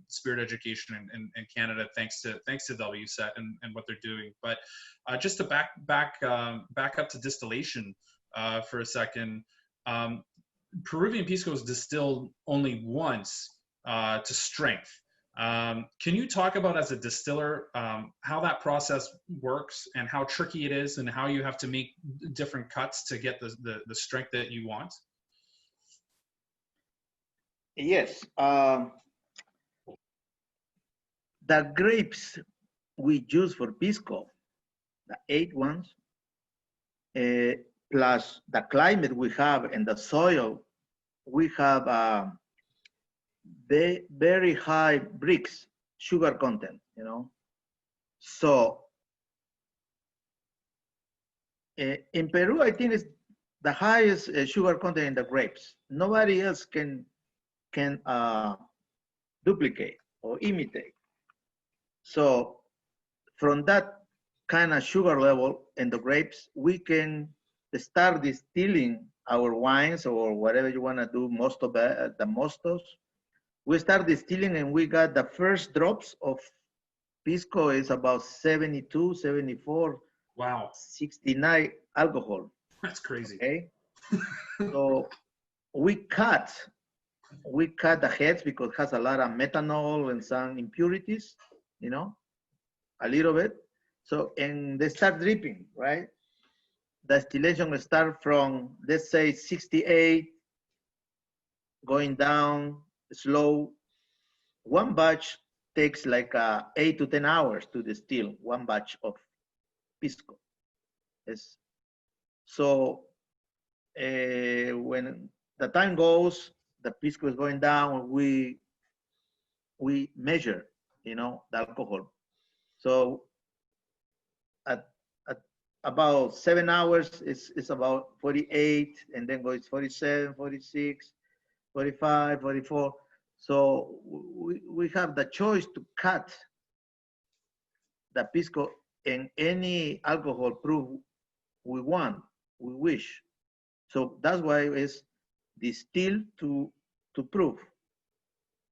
Speaker 1: spirit education in Canada thanks to WSET and what they're doing. But just to back up to distillation for a second. Peruvian Pisco is distilled only once to strength. Can you talk about, as a distiller, how that process works and how tricky it is and how you have to make different cuts to get the strength that you want?
Speaker 4: Yes. The grapes we use for Pisco, the 8 ones, plus the climate we have and the soil, we have very high bricks sugar content, So in Peru, I think it's the highest sugar content in the grapes. Nobody else can duplicate or imitate. So from that kind of sugar level in the grapes, we can start distilling our wines or whatever you want to do, most of the mostos. We start distilling and we got the first drops of Pisco is about 72, 74,
Speaker 1: wow,
Speaker 4: 69 alcohol.
Speaker 1: That's crazy.
Speaker 4: Okay. So we cut the heads because it has a lot of methanol and some impurities, a little bit. So, and they start dripping, right? Distillation will start from, let's say, 68, going down slow. One batch takes like 8 to 10 hours to distill one batch of Pisco. Yes. So when the time goes, the Pisco is going down, we measure, the alcohol. So at about 7 hours, it's about 48, and then goes 47, 46, 45, 44. So we have the choice to cut the Pisco in any alcohol proof we want, we wish. So that's why it's distilled to proof.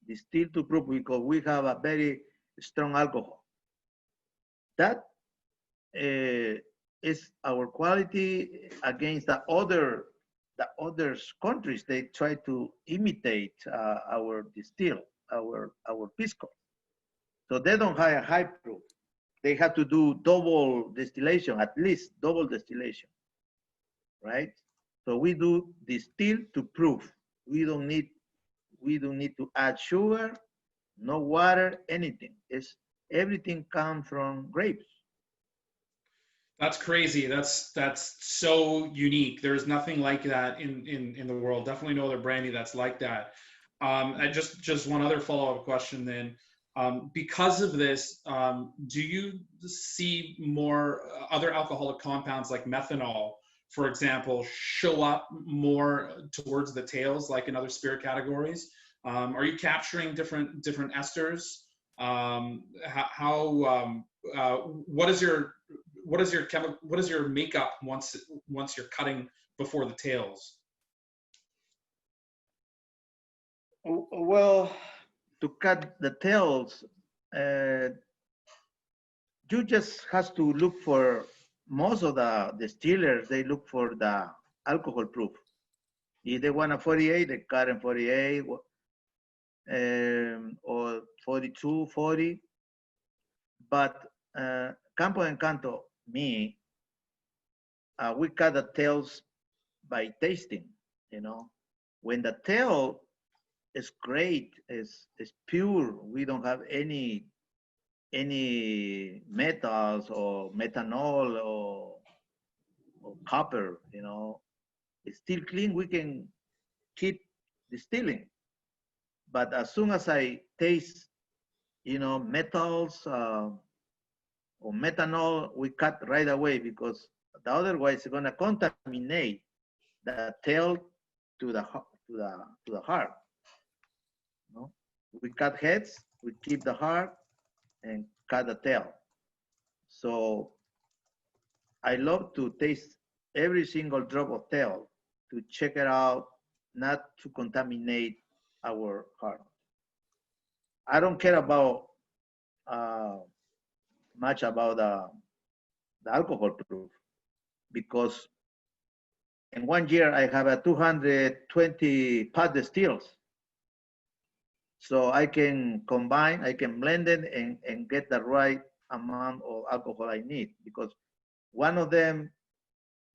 Speaker 4: Distilled to proof, because we have a very strong alcohol. That is our quality against the other countries. They try to imitate our distill, our Pisco. So they don't have a high proof. they have to do double distillation, at least double distillation, right? So we do distill to proof. We don't need to add sugar, no water, anything. It's everything comes from grapes.
Speaker 1: That's crazy. That's so unique. There's nothing like that in the world. Definitely no other brandy that's like that. I just one other follow-up question then. Because of this, do you see more other alcoholic compounds like methanol, for example, show up more towards the tails like in other spirit categories? Are you capturing different esters? What is your makeup once you're cutting before the tails?
Speaker 4: Well, to cut the tails, you just has to look for, most of the distillers, they look for the alcohol proof. If they want a 48, they cut in 48, or 42, 40. But Campo Encanto, me, we cut the tails by tasting, you know. When the tail is great, is pure, we don't have any metals or methanol or copper, you know. It's still clean, we can keep distilling. But as soon as I taste, you know, metals or methanol, we cut right away, because otherwise it's gonna contaminate the tail to the heart. You know? We cut heads, we keep the heart, and cut the tail. So I love to taste every single drop of tail to check it out, not to contaminate our heart. I don't care about much about the alcohol proof, because in 1 year I have a 220 pot distills. So I can combine, I can blend it and get the right amount of alcohol I need, because one of them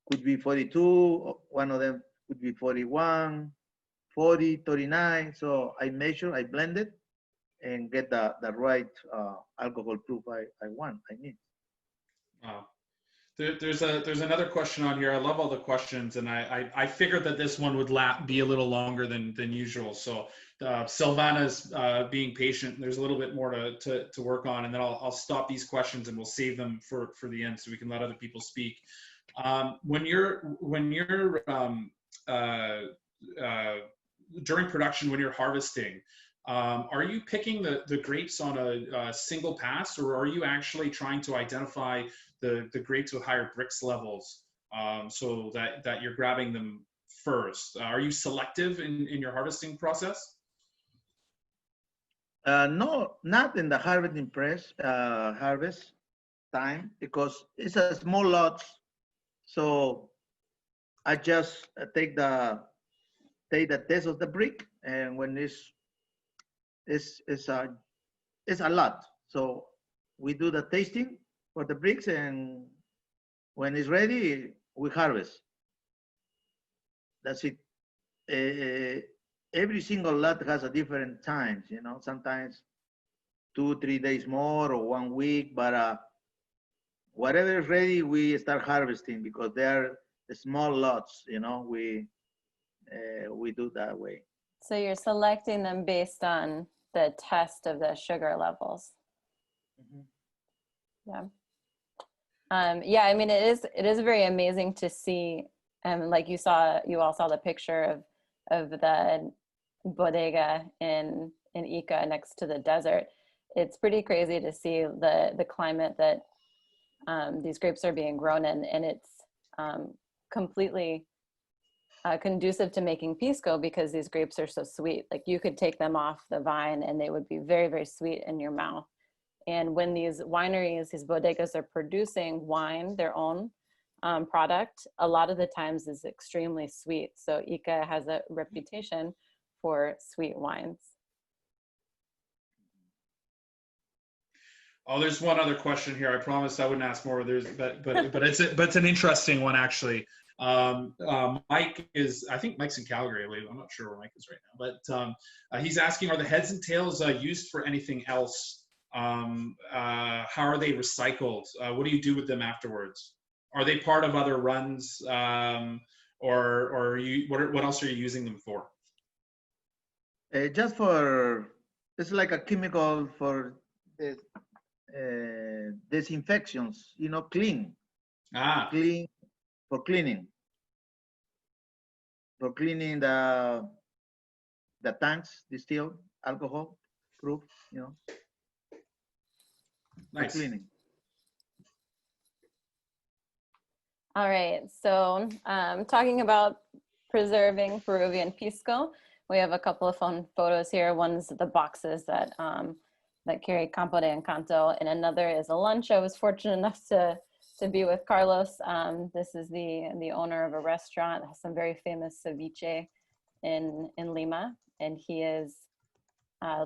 Speaker 4: could be 42, one of them could be 41, 40, 39. So I measure, I blend it and get the right alcohol proof I want, I need.
Speaker 1: Wow. There's another question on here. I love all the questions, and I figured that this one would be a little longer than usual. So Silvana's being patient. There's a little bit more to work on, and then I'll stop these questions and we'll save them for the end so we can let other people speak. When you're during production, when you're harvesting, are you picking the grapes on a single pass, or are you actually trying to identify the grapes with higher Brix levels, so that you're grabbing them first? Are you selective in your harvesting process?
Speaker 4: No, not in the harvest time, because it's a small lots. So I just take the test of the brick, and when it's a lot. So we do the tasting for the bricks, and when it's ready, we harvest. That's it. Every single lot has a different times, you know, sometimes 2-3 days more or 1 week, but whatever is ready, we start harvesting, because they are small lots, you know, we do that way.
Speaker 3: So you're selecting them based on the test of the sugar levels. Mm-hmm. Yeah. Yeah, I mean, it is very amazing to see, like you all saw the picture of the bodega in Ica next to the desert. It's pretty crazy to see the climate that these grapes are being grown in, and it's completely conducive to making Pisco, because these grapes are so sweet. Like, you could take them off the vine and they would be very, very sweet in your mouth. And when these wineries, these bodegas are producing wine, their own product, a lot of the times is extremely sweet. So Ica has a reputation for sweet wines.
Speaker 1: Oh, there's one other question here. I promised I wouldn't ask more. But it's an interesting one actually. Mike is, I think Mike's in Calgary, I believe. I'm not sure where Mike is right now, but he's asking, are the heads and tails used for anything else? How are they recycled? What do you do with them afterwards? Are they part of other runs, or what else are you using them for?
Speaker 4: Just for, it's like a chemical for the, disinfections, you know, clean for cleaning the tanks, distilled alcohol proof, you know.
Speaker 1: Nice.
Speaker 4: Cleaning.
Speaker 3: All right, so talking about preserving Peruvian Pisco, we have a couple of fun photos here. One's the boxes that that carry Campo de Encanto, and another is a lunch. I was fortunate enough to be with Carlos. This is the owner of a restaurant that has some very famous ceviche in Lima, and he is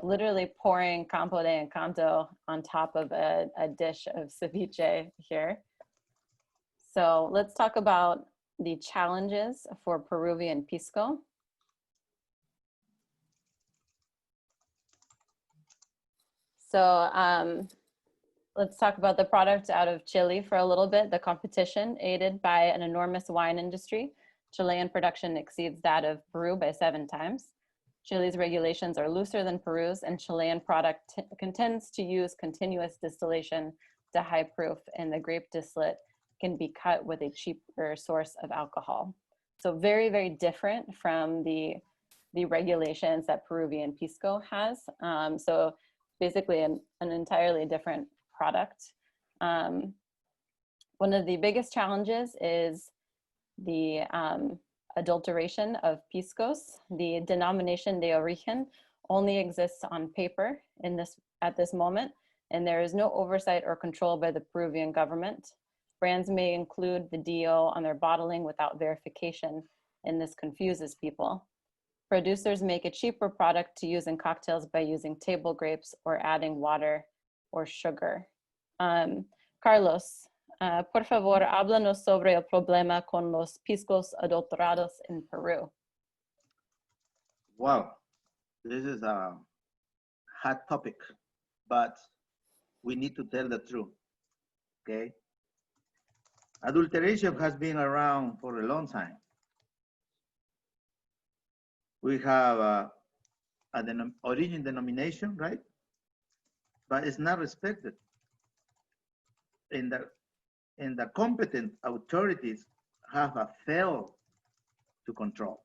Speaker 3: literally pouring Campo de Encanto on top of a dish of ceviche here. So let's talk about the challenges for Peruvian Pisco. So let's talk about the product out of Chile for a little bit. The competition, aided by an enormous wine industry. Chilean production exceeds that of Peru by 7 times. Chile's regulations are looser than Peru's, and Chilean product contends to use continuous distillation to high proof, and the grape distillate can be cut with a cheaper source of alcohol. So very, very different from the regulations that Peruvian Pisco has. So basically an entirely different product. One of the biggest challenges is the adulteration of piscos. The denomination de origen only exists on paper at this moment, and there is no oversight or control by the Peruvian government. Brands may include the DO on their bottling without verification, and this confuses people. Producers make a cheaper product to use in cocktails by using table grapes or adding water or sugar. Carlos, por favor, háblanos sobre el problema con los piscos adulterados en Peru.
Speaker 4: Wow, this is a hot topic, but we need to tell the truth, okay? Adulteration has been around for a long time. We have an origin denomination, right? But it's not respected. And the competent authorities have failed to control.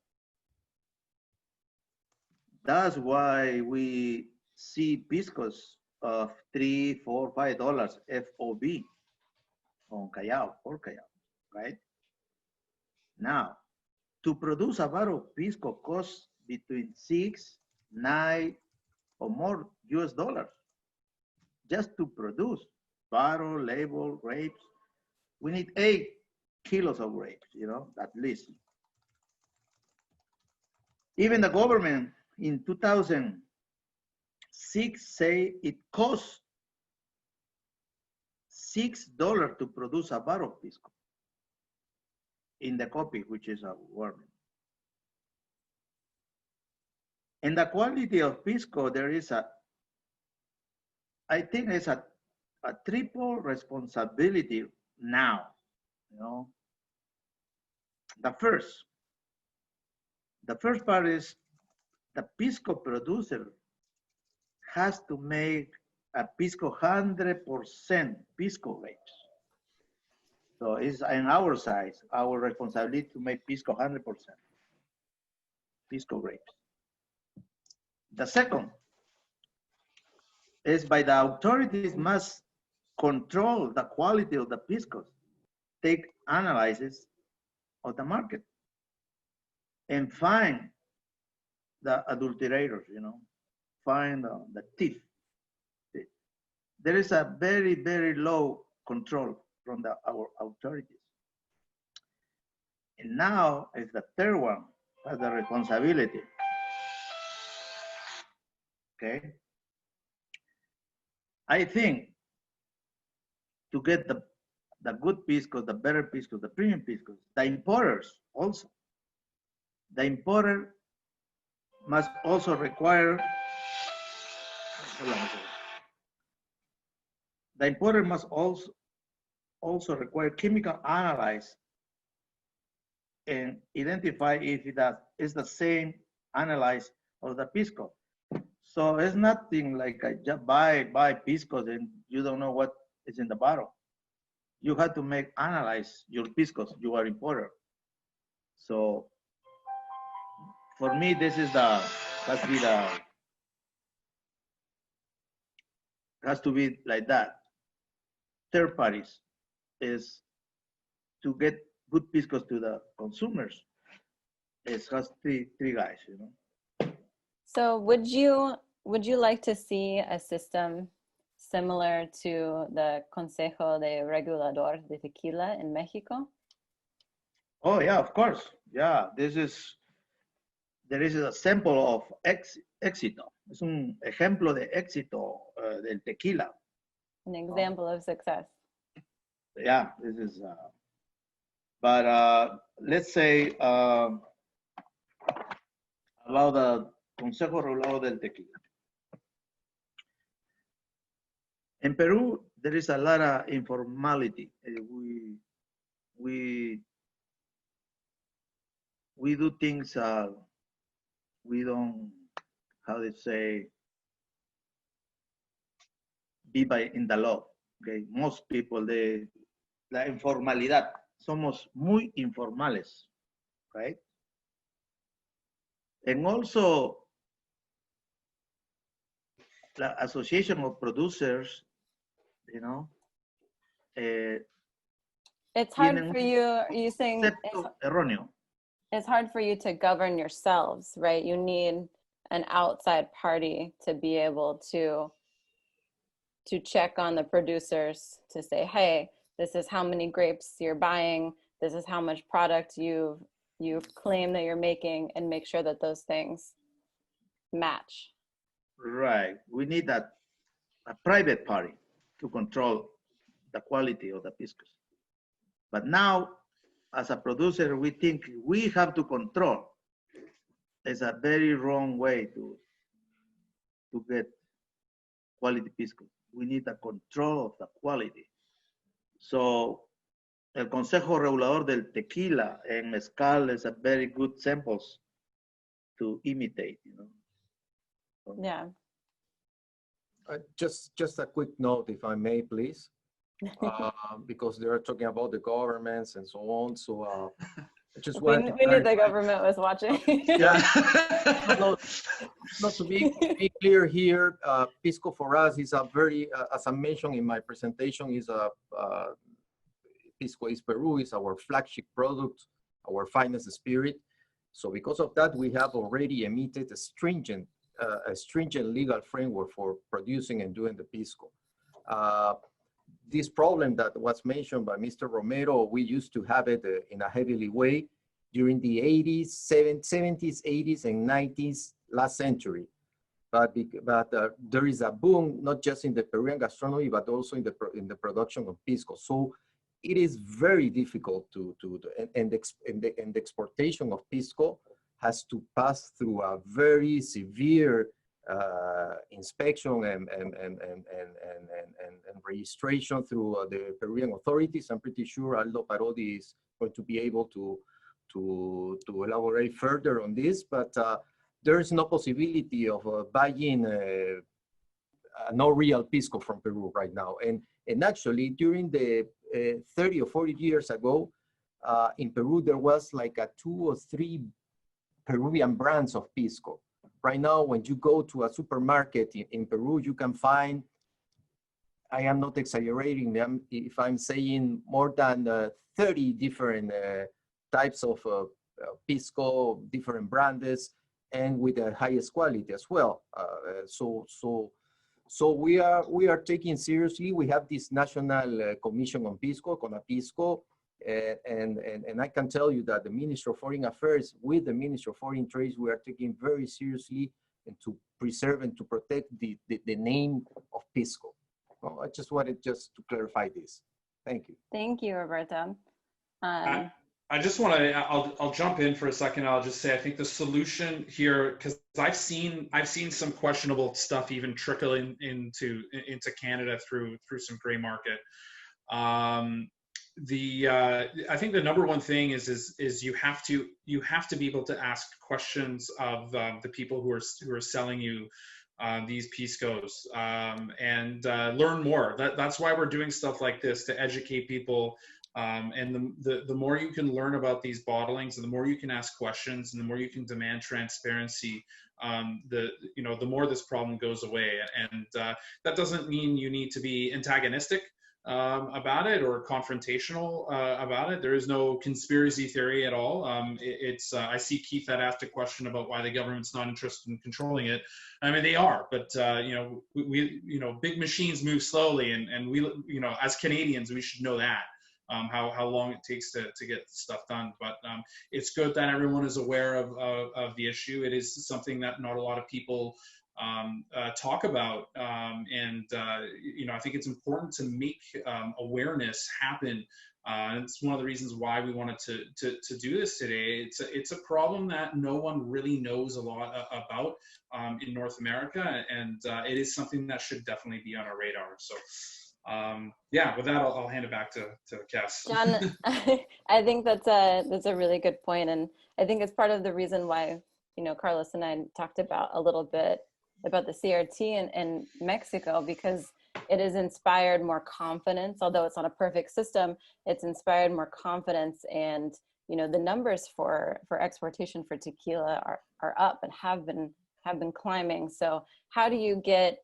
Speaker 4: That's why we see piscos of $3, $4, $5 FOB on Callao, or Callao, right? Now, to produce a bottle of pisco costs between 6, 9, or more US dollars. Just to produce bottle, label, grapes, we need 8 kilos of grapes, you know, at least. Even the government in 2006 say it costs $6 to produce a bottle of pisco in the copy, which is a warning. And the quality of pisco, there is I think it's a triple responsibility now, you know. The first part is the pisco producer has to make a pisco 100% pisco grapes. So it's in our side, our responsibility to make pisco 100% pisco grapes. The second is by the authorities must control the quality of the piscos, take analysis of the market, and find the adulterators, you know, find the thief. There is a very, very low control from our authorities. And now is the third one, has the responsibility. Okay. I think to get the good Pisco, the better Pisco, the premium Pisco, the importers also. The importer must also require, hold on a second. The importer must also require chemical analyze and identify if that is the same analyze of the Pisco. So it's nothing like I just buy Piscos and you don't know what is in the bottle. You have to analyze your Piscos, you are importer. So for me, this is has to be like that. Third parties is to get good Piscos to the consumers. It has three guys, you know.
Speaker 3: So would you like to see a system similar to the Consejo de Regulador de Tequila in Mexico?
Speaker 4: Oh yeah, of course. Yeah, there is a sample of éxito. Es un ejemplo de éxito del tequila.
Speaker 3: An example of success.
Speaker 4: Yeah, this is. But let's say about the Consejo Regulador del Tequila. In Peru, there is a lot of informality. We do things. We don't, how to say, be in the law. Okay, most people, la informalidad. Somos muy informales, right? And also, the Association of Producers, you know,
Speaker 3: it's hard for you saying
Speaker 4: erróneo.
Speaker 3: It's hard for you to govern yourselves, right? You need an outside party to be able to check on the producers to say, hey, this is how many grapes you're buying, this is how much product you've claimed that you're making, and make sure that those things match.
Speaker 4: Right. We need a private party to control the quality of the Piscos. But now, as a producer, we think we have to control. It's a very wrong way to get quality Pisco. We need a control of the quality. So, el Consejo Regulador del Tequila and Mezcal is a very good samples to imitate, you know. So,
Speaker 3: yeah.
Speaker 2: Just a quick note, if I may, please, because they are talking about the governments and so on. So I just wanted
Speaker 3: we knew the government was watching.
Speaker 2: Yeah. Not to be clear here, Pisco for us is a very, as I mentioned in my presentation, is a Pisco is Peru is our flagship product, our finest spirit. So because of that, we have already emitted a stringent legal framework for producing and doing the Pisco. This problem that was mentioned by Mr. Romero, we used to have it in a heavily way during the 80s, 70s, 80s, and 90s last century. But there is a boom, not just in the Peruvian gastronomy, but also in the production of Pisco. So it is very difficult and the exportation of Pisco has to pass through a very severe inspection and registration through the Peruvian authorities. I'm pretty sure Aldo Parodi is going to be able to elaborate further on this, but there is no possibility of buying no real Pisco from Peru right now. And actually, during the 30 or 40 years ago, in Peru, there was like 2 or 3 Peruvian brands of Pisco. Right now, when you go to a supermarket in Peru, you can find, I am not exaggerating if I'm saying more than 30 different types of Pisco, different brands, and with the highest quality as well. So we are taking seriously. We have this National Commission on Pisco, CONAPISCO, and I can tell you that the Ministry of Foreign Affairs, with the Ministry of Foreign Trade, we are taking very seriously and to preserve and to protect the name of Pisco. Well, I just wanted just to clarify this. Thank you.
Speaker 3: Thank you, Roberto.
Speaker 1: I just want to, I'll jump in for a second. I'll just say, I think the solution here, because I've seen some questionable stuff even trickling into Canada through some gray market. I think the number one thing is you have to be able to ask questions of the people who are selling you these piscos, and learn more. That's why we're doing stuff like this, to educate people. And the more you can learn about these bottlings, and the more you can ask questions, and the more you can demand transparency, the more this problem goes away. And that doesn't mean you need to be antagonistic about it or confrontational about it. There is no conspiracy theory at all. I see Keith had asked a question about why the government's not interested in controlling it. I mean, they are, but we big machines move slowly, and we, as Canadians, we should know that. How long it takes to get stuff done. But it's good that everyone is aware of the issue. It is something that not a lot of people talk about. And I think it's important to make awareness happen. And it's one of the reasons why we wanted to do this today. It's a problem that no one really knows a lot about in North America. And it is something that should definitely be on our radar. So with that, I'll hand it back to Cass.
Speaker 3: John, I think that's a really good point, and I think it's part of the reason why Carlos and I talked about a little bit about the CRT in Mexico, because it has inspired more confidence. Although it's not a perfect system, it's inspired more confidence, and the numbers for exportation for tequila are up and have been climbing. So how do you get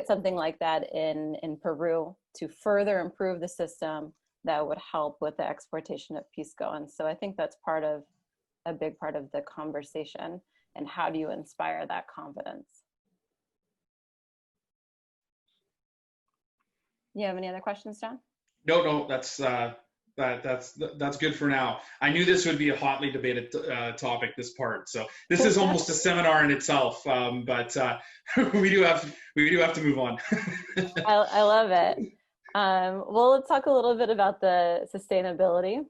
Speaker 3: something like that in Peru to further improve the system that would help with the exportation of Pisco? And so I think that's a big part of the conversation. And how do you inspire that confidence? You have any other questions, John?
Speaker 1: No, that's good for now. I knew this would be a hotly debated topic, this part. So this is almost a seminar in itself, but we do have to move on.
Speaker 3: I love it. Well, let's talk a little bit about the sustainability.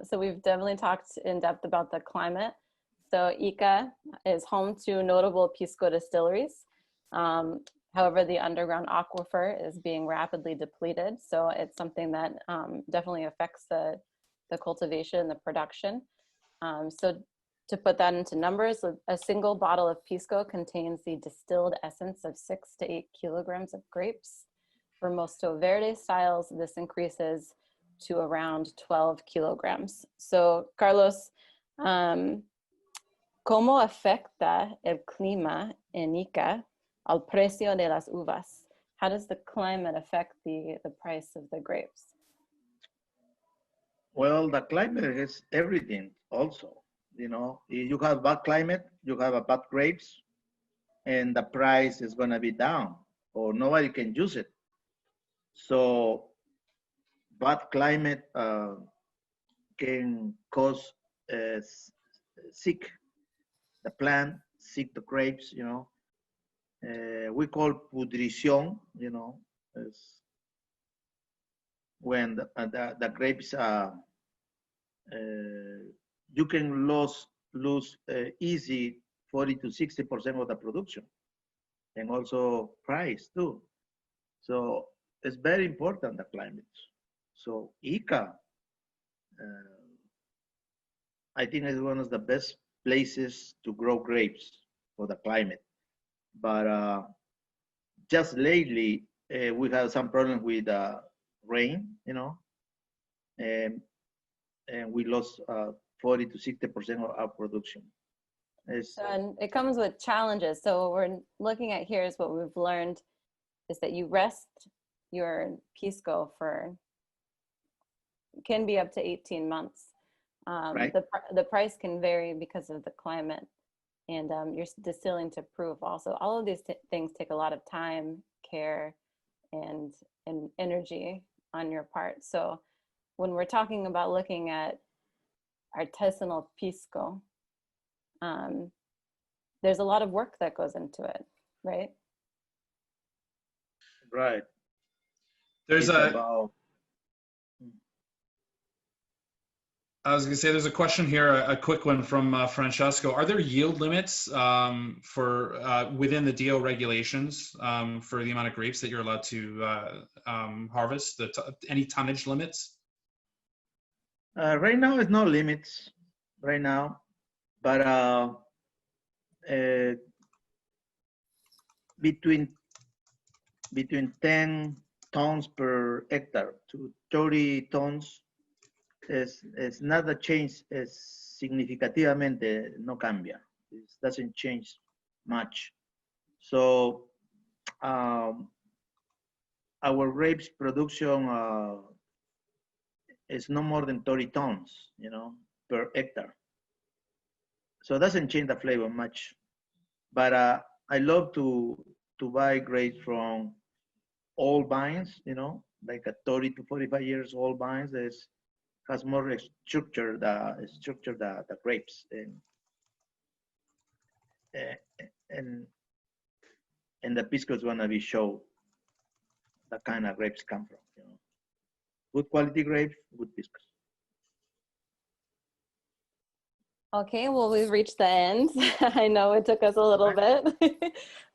Speaker 3: So we've definitely talked in depth about the climate. So Ica is home to notable Pisco distilleries. However, the underground aquifer is being rapidly depleted. So it's something that definitely affects the cultivation, the production. So to put that into numbers, a single bottle of Pisco contains the distilled essence of 6 to 8 kilograms of grapes. For Mosto Verde styles, this increases to around 12 kilograms. So Carlos, ¿cómo afecta el clima en Ica al precio de las uvas? How does the climate affect the price of the grapes?
Speaker 4: Well, the climate is everything also. If you have bad climate, you have a bad grapes, and the price is going to be down, or nobody can use it. So bad climate can cause sick the plant, sick the grapes, we call pudrición, is when the grapes you can lose easy 40 to 60% of the production, and also price too. So it's very important, the climate. So Ica, I think is one of the best places to grow grapes for the climate. But just lately, we had some problems with rain, and we lost 40 to 60% of our production.
Speaker 3: And it comes with challenges. So what we're looking at here is what we've learned is that you rest your Pisco can be up to 18 months.
Speaker 4: Right.
Speaker 3: The price can vary because of the climate, and you're distilling to proof also. All of these things take a lot of time, care, and energy on your part. So when we're talking about looking at artisanal Pisco, there's a lot of work that goes into it, right?
Speaker 4: Right.
Speaker 1: There's
Speaker 4: It's
Speaker 1: a,
Speaker 4: about,
Speaker 1: I was going to say, there's a question here, a quick one from Francesco. Are there yield limits for within the DO regulations for the amount of grapes that you're allowed to harvest? Any tonnage limits?
Speaker 4: right now, it's no limits right now, but between 10 tons per hectare to 30 tons es nada change, es significativamente no cambia. It doesn't change much. So our grapes production is no more than 30 tons, per hectare. So it doesn't change the flavor much. But I love to buy grapes from old vines, like a 30 to 45 years old vines. Has more structure the grapes, and the Pisco is gonna be show the kind of grapes come from. Good quality grapes, good Piscos.
Speaker 3: Okay, well, we've reached the end. I know it took us a little bit,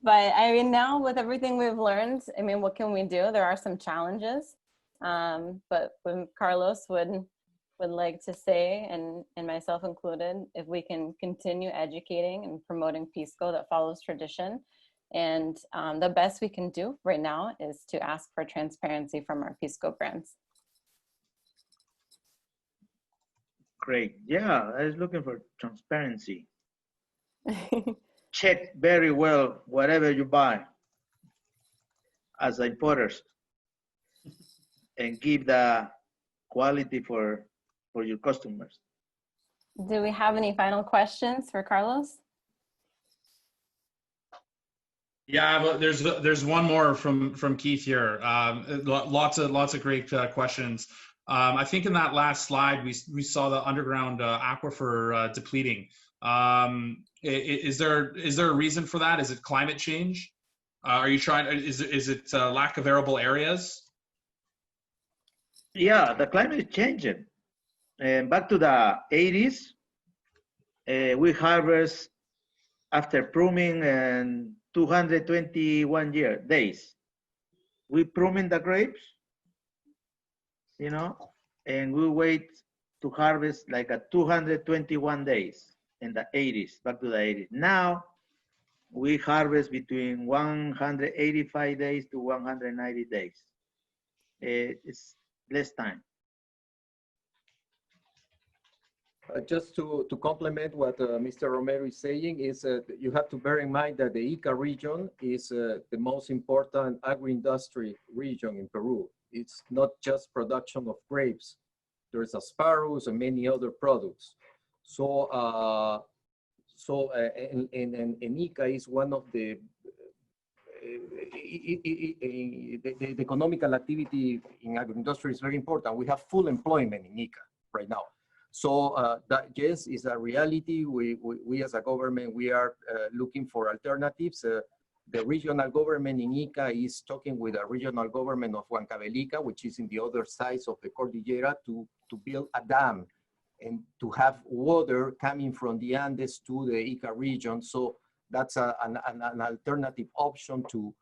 Speaker 3: but I mean, now with everything we've learned, I mean, what can we do? There are some challenges, but when Carlos would like to say, and myself included, if we can continue educating and promoting Pisco that follows tradition, and the best we can do right now is to ask for transparency from our Pisco brands.
Speaker 4: Great. Yeah, I was looking for transparency. Check very well whatever you buy as importers and give the quality for your customers.
Speaker 3: Do we have any final questions for Carlos?
Speaker 1: Yeah, but there's one more from Keith here. Lots of great questions. I think in that last slide we saw the underground aquifer depleting. Is there a reason for that? Is it climate change? Are you trying? Is it lack of arable areas?
Speaker 4: Yeah, the climate is changing. And back to the 80s, we harvest after pruning and 221 days. We prune the grapes, and we wait to harvest like a 221 days in the 80s, back to the 80s. Now we harvest between 185 days to 190 days. It's less time.
Speaker 2: Just to complement what Mr. Romero is saying is you have to bear in mind that the Ica region is the most important agri-industry region in Peru. It's not just production of grapes. There's sparrows and many other products. So, and Ica is one of the economical activity in agri-industry is very important. We have full employment in Ica right now. So that, yes, is a reality. We as a government, we are looking for alternatives. The regional government in Ica is talking with the regional government of Huancavelica, which is in the other side of the Cordillera, to build a dam and to have water coming from the Andes to the Ica region. So that's an alternative option to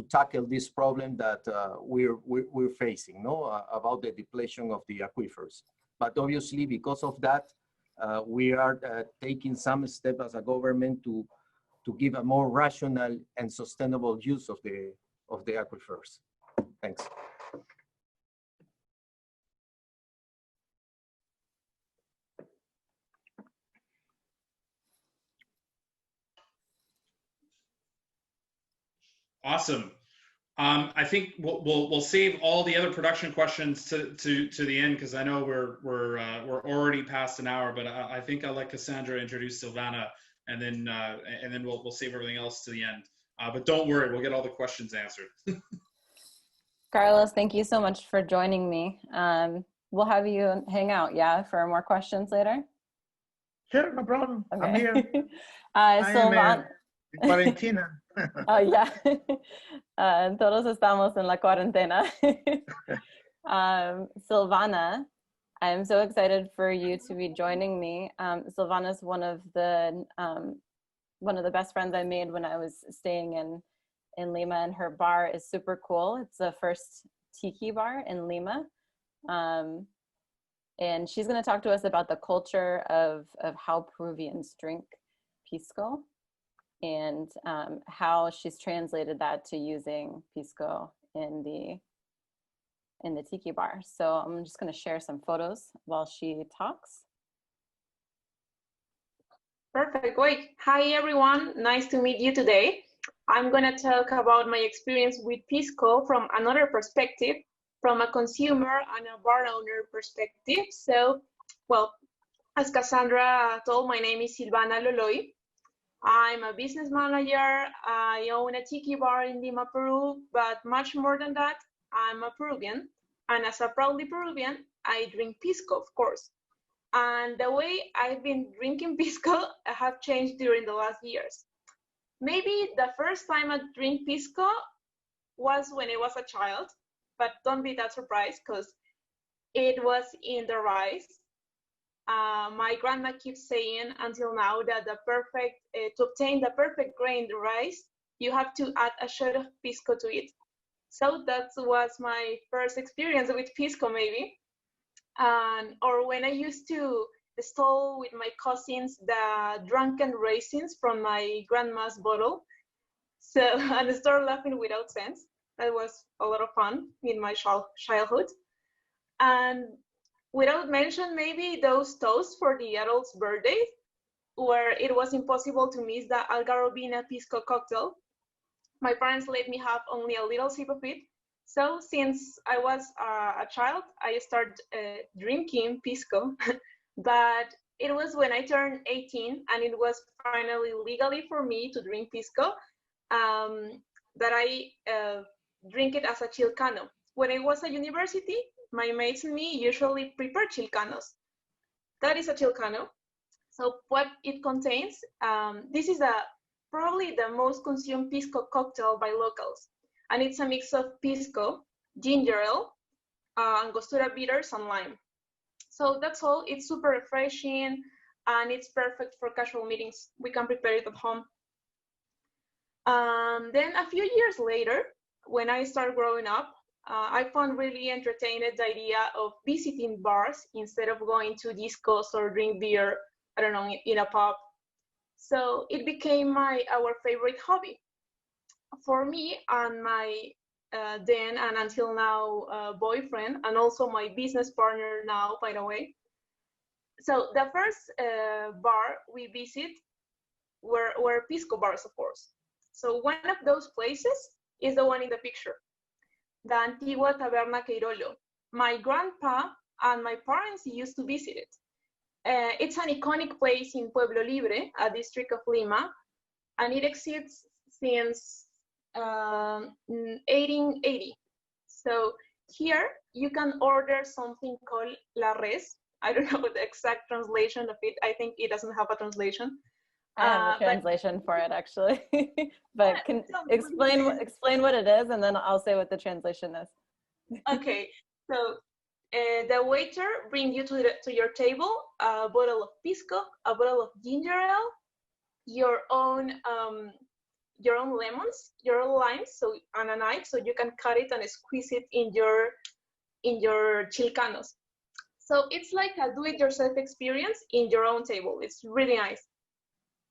Speaker 2: tackle this problem that we're facing, about the depletion of the aquifers. But obviously, because of that, we are taking some steps as a government to give a more rational and sustainable use of the aquifers. Thanks.
Speaker 1: Awesome. I think we'll save all the other production questions to the end, because I know we're already past an hour. But I think I'll let Kassandra introduce Silvana, and then we'll save everything else to the end. But don't worry, we'll get all the questions answered.
Speaker 3: Carlos, thank you so much for joining me. We'll have you hang out, for more questions later.
Speaker 4: Sure, no problem.
Speaker 3: Okay.
Speaker 4: I'm here.
Speaker 3: Silvana.
Speaker 4: I'm in quarantine.
Speaker 3: Oh, yeah. Todos estamos en la cuarentena. Silvana, I'm so excited for you to be joining me. Silvana is one of the best friends I made when I was staying in Lima, and her bar is super cool. It's the first tiki bar in Lima. And she's going to talk to us about the culture of how Peruvians drink Pisco, and how she's translated that to using Pisco in the tiki bar. So I'm just going to share some photos while she talks.
Speaker 5: Perfect. Great. Hi, everyone. Nice to meet you today. I'm going to talk about my experience with Pisco from another perspective, from a consumer and a bar owner perspective. So, well, as Cassandra told, my name is Silvana Loloy. I'm a business manager. I own a tiki bar in Lima, Peru, but much more than that, I'm a Peruvian. And as a proudly Peruvian, I drink Pisco, of course. And the way I've been drinking Pisco have changed during the last years. Maybe the first time I drink Pisco was when I was a child, but don't be that surprised because it was in the rice. My grandma keeps saying until now that to obtain the perfect grain rice, you have to add a shot of Pisco to it. So that was my first experience with Pisco, maybe. Or when I used to stole with my cousins the drunken raisins from my grandma's bottle. So, and start laughing without sense. That was a lot of fun in my childhood. And without mention, maybe those toasts for the adults' birthdays, where it was impossible to miss the Algarrobina Pisco cocktail. My parents let me have only a little sip of it. So since I was a child, I started drinking Pisco. But it was when I turned 18 and it was finally legally for me to drink Pisco, that I drink it as a chilcano. When I was at university, my mates and me usually prepare chilcanos. That is a chilcano. So what it contains, this is probably the most consumed Pisco cocktail by locals. And it's a mix of Pisco, ginger ale, Angostura bitters, and lime. So that's all. It's super refreshing and it's perfect for casual meetings. We can prepare it at home. Then a few years later, when I started growing up, I found really entertaining the idea of visiting bars instead of going to discos or drink beer, I don't know, in a pub. So it became our favorite hobby. For me and my then and until now boyfriend, and also my business partner now, by the way. So the first bar we visit were Pisco bars, of course. So one of those places is the one in the picture, the Antigua Taberna Queirolo. My grandpa and my parents used to visit it. It's an iconic place in Pueblo Libre, a district of Lima, and it exists since 1880. So here you can order something called La Res. I don't know the exact translation of it. I think it doesn't have a translation.
Speaker 3: I have a translation for it actually, but can explain what it is, and then I'll say what the translation is.
Speaker 5: Okay, so the waiter brings you to your table a bottle of Pisco, a bottle of ginger ale, your own lemons, your own limes, so on a knife, so you can cut it and squeeze it in your chilcanos. So it's like a do-it-yourself experience in your own table. It's really nice.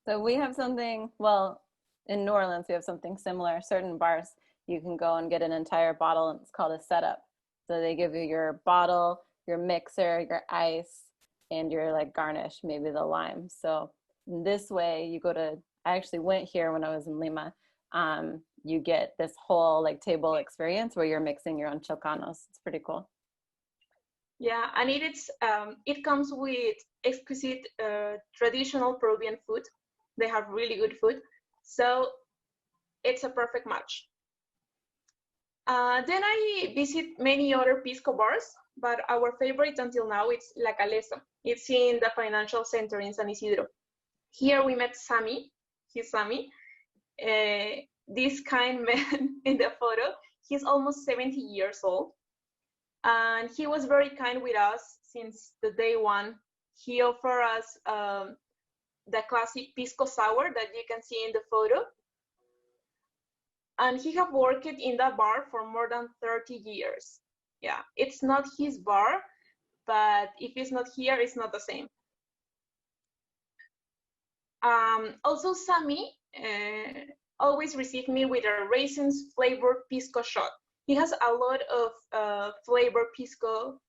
Speaker 3: So we have something, well, in New Orleans, we have something similar. Certain bars, you can go and get an entire bottle, and it's called a setup. So they give you your bottle, your mixer, your ice, and your like garnish, maybe the lime. So in this way, you go to, I actually went here when I was in Lima. You get this whole like table experience where you're mixing your own chilcanos. It's pretty cool.
Speaker 5: Yeah, and it comes with exquisite traditional Peruvian food. They have really good food, so it's a perfect match. Then I visit many other Pisco bars, but our favorite until now is La Calesa. It's in the financial center in San Isidro. Here we met Sammy. He's Sammy. this kind man in the photo. He's almost 70 years old. And he was very kind with us since the day one. He offered us the classic Pisco sour that you can see in the photo. And he have worked in that bar for more than 30 years. Yeah, it's not his bar, but if it's not here, it's not the same. Also, Sammy always received me with a raisins flavored Pisco shot. He has a lot of flavored Pisco.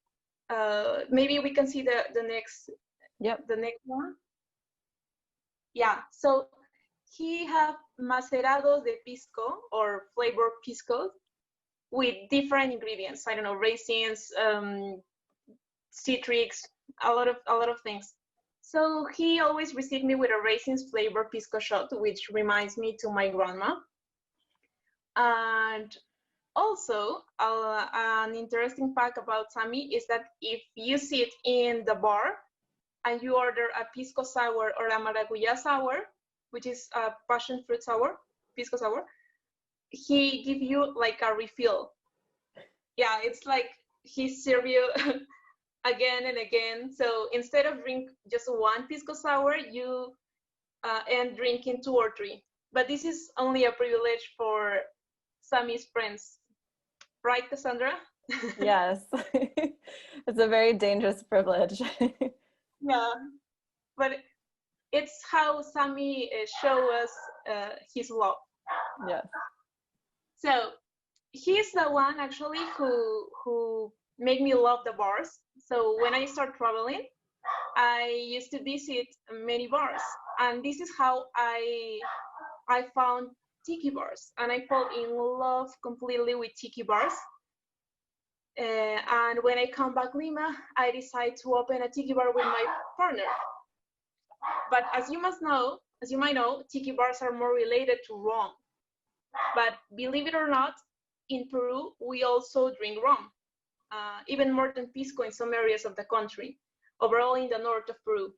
Speaker 5: Maybe we can see the next, the next one. Yeah, so he have macerados de Pisco or flavored Pisco with different ingredients. I don't know, raisins, citrics, a lot of things. So he always received me with a raisins flavored Pisco shot, which reminds me to my grandma. And also, an interesting fact about Sammy is that if you sit in the bar and you order a Pisco sour or a Maracuya sour, which is a passion fruit sour, Pisco sour, he give you like a refill. Yeah, it's like he serve you again and again. So instead of drink just one Pisco sour, you end drinking 2 or 3. But this is only a privilege for Sammy's friends. Right, Cassandra?
Speaker 3: Yes, it's a very dangerous privilege.
Speaker 5: Yeah, but it's how Sammy show us his love.
Speaker 3: Yes.
Speaker 5: So he's the one actually who made me love the bars. So when I started traveling, I used to visit many bars, and this is how I found tiki bars, and I fell in love completely with tiki bars. And when I come back Lima, I decide to open a tiki bar with my partner. But as you might know, tiki bars are more related to rum. But believe it or not, in Peru, we also drink rum, even more than Pisco in some areas of the country, overall in the north of Peru.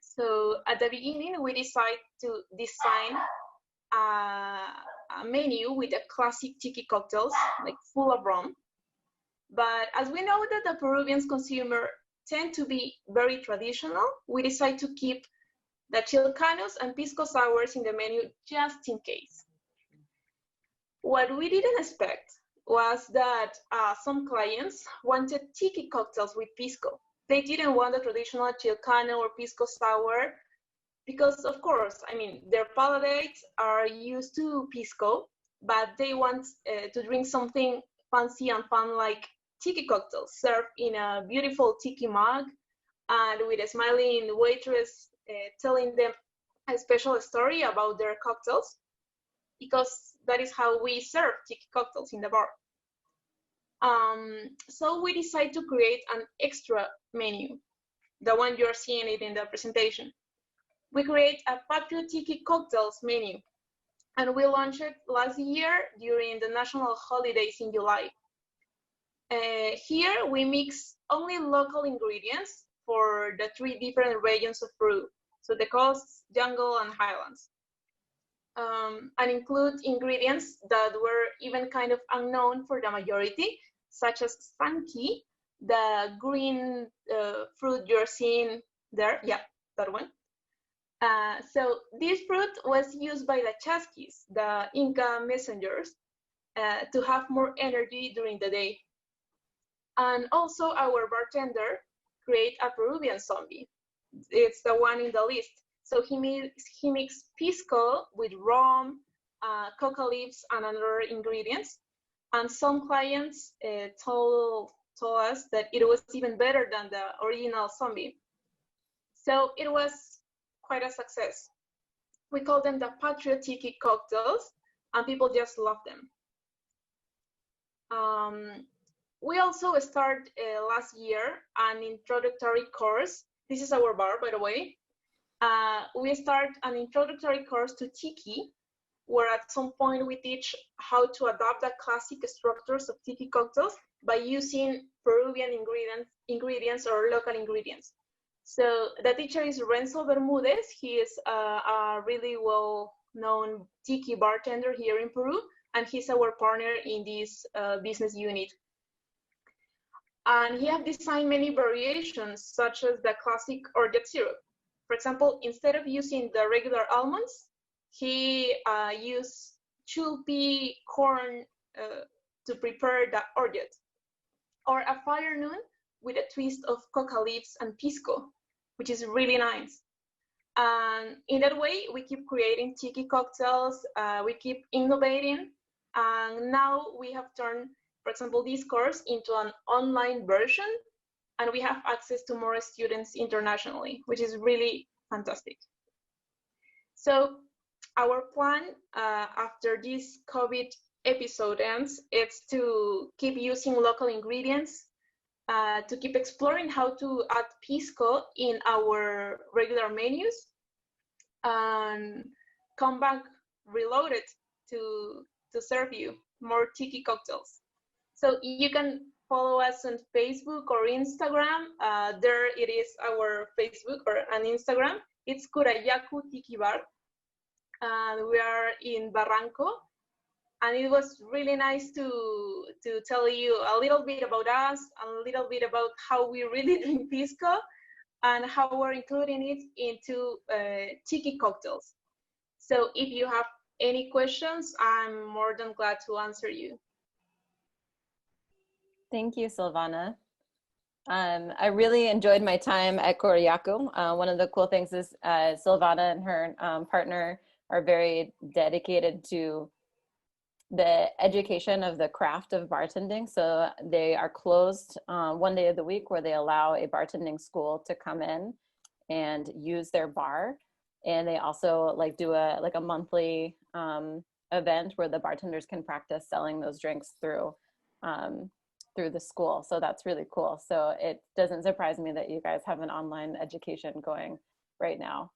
Speaker 5: So at the beginning, we decided to design a menu with the classic tiki cocktails, like full of rum. But as we know that the Peruvian consumer tend to be very traditional, we decided to keep the Chilcanos and Pisco sours in the menu just in case. What we didn't expect was that some clients wanted tiki cocktails with Pisco. They didn't want the traditional Chilcano or Pisco sour because, of course, I mean, their palates are used to Pisco, but they want to drink something fancy and fun like tiki cocktails served in a beautiful tiki mug and with a smiling waitress telling them a special story about their cocktails, because that is how we serve tiki cocktails in the bar. So we decided to create an extra menu, the one you're seeing it in the presentation. We create a Patrio Tiki Cocktails menu, and we launched it last year during the national holidays in July. Here we mix only local ingredients for the 3 different regions of Peru, so the coasts, jungle, and highlands, and include ingredients that were even kind of unknown for the majority, such as sanki, the green fruit you're seeing there. Yeah, that one. So this fruit was used by the Chasquis, the Inca messengers, to have more energy during the day. And also our bartender create a Peruvian zombie. It's the one in the list. So he mixed Pisco with rum, coca leaves, and other ingredients. And some clients told us that it was even better than the original zombie. So it was quite a success. We call them the Patrio Tiki cocktails, and people just love them. We also started last year an introductory course. This is our bar, by the way. We started an introductory course to Tiki, where at some point we teach how to adapt the classic structures of Tiki cocktails by using Peruvian ingredients or local ingredients. So the teacher is Renzo Bermudez. He is a really well known tiki bartender here in Peru, and he's our partner in this business unit. And he has designed many variations, such as the classic orgeat syrup. For example, instead of using the regular almonds, he used chulpi corn to prepare the orgeat, or a fire noon with a twist of coca leaves and pisco, which is really nice. And in that way, we keep creating tiki cocktails, we keep innovating, and now we have turned, for example, this course into an online version, and we have access to more students internationally, which is really fantastic. So our plan after this COVID episode ends, it's to keep using local ingredients, to keep exploring how to add pisco in our regular menus, and come back reloaded to serve you more tiki cocktails. So you can follow us on Facebook or Instagram. There it is, our Facebook or an Instagram. It's Curayacu Tiki Bar. And we are in Barranco. And it was really nice to tell you a little bit about us, a little bit about how we really drink pisco, and how we're including it into tiki cocktails. So if you have any questions, I'm more than glad to answer you.
Speaker 3: Thank you, Silvana. I really enjoyed my time at Curayacu. One of the cool things is Silvana and her partner are very dedicated to the education of the craft of bartending. So they are closed one day of the week where they allow a bartending school to come in and use their bar. And they also like do a monthly event where the bartenders can practice selling those drinks through the school. So that's really cool. So it doesn't surprise me that you guys have an online education going right now.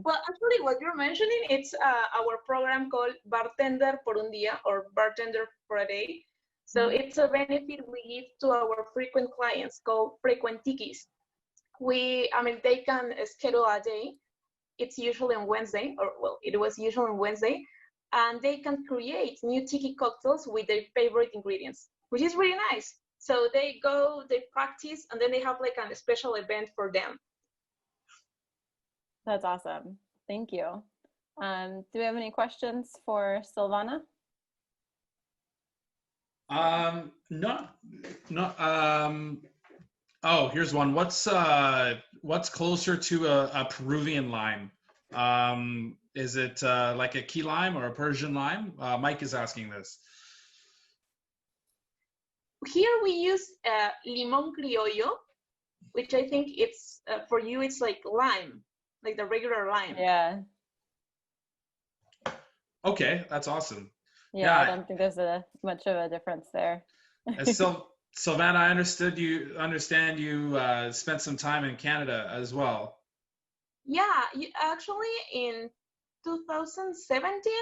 Speaker 5: Well, actually, what you're mentioning, it's our program called Bartender por un día, or Bartender for a day. So it's a benefit we give to our frequent clients called frequent tikis. They can schedule a day. It's usually on Wednesday, or well, it was usually on Wednesday, and they can create new tiki cocktails with their favorite ingredients, which is really nice. So they go, they practice, and then they have like a special event for them.
Speaker 3: That's awesome. Thank you. Do we have any questions for Silvana?
Speaker 1: Oh, here's one. What's closer to a Peruvian lime? Is it like a key lime or a Persian lime? Mike is asking this.
Speaker 5: Here we use limón criollo, which I think it's for you it's like lime, like the regular lime.
Speaker 3: Yeah.
Speaker 1: Okay, that's awesome.
Speaker 3: Yeah, I don't think there's much of a difference there.
Speaker 1: Silvana, I understand you spent some time in Canada as well.
Speaker 5: Yeah, actually in 2017,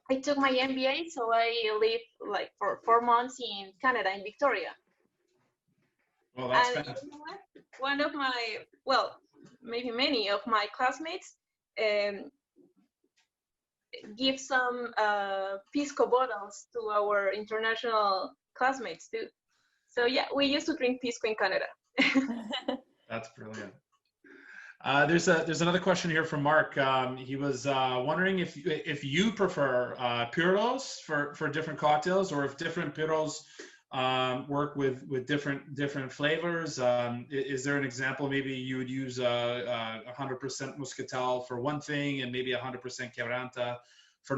Speaker 5: I took my MBA, so I lived like for 4 months in Canada, in Victoria.
Speaker 1: Well, that's
Speaker 5: and you know what? One of my, well, maybe many of my classmates give some Pisco bottles to our international classmates too. So yeah, we used to drink Pisco in Canada.
Speaker 1: That's brilliant. There's another question here from Mark. He was wondering if you prefer puros for different cocktails, or if different puros work with different flavors. Is there an example? Maybe you would use 100% muscatel for one thing, and maybe 100% quebranta for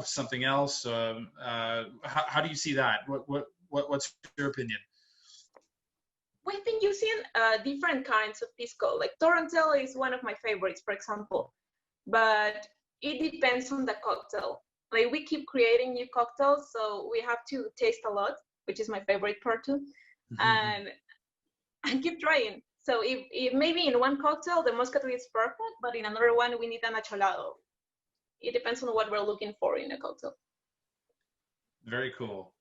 Speaker 1: something else. How do you see that? What's your opinion?
Speaker 5: We've been using different kinds of Pisco. Like Torontel is one of my favorites, for example, but it depends on the cocktail. Like we keep creating new cocktails, so we have to taste a lot, which is my favorite part too, and keep trying. So if maybe in one cocktail the muscatel is perfect, but in another one we need an acholado. It depends on what we're looking for in a cocktail.
Speaker 1: Very cool.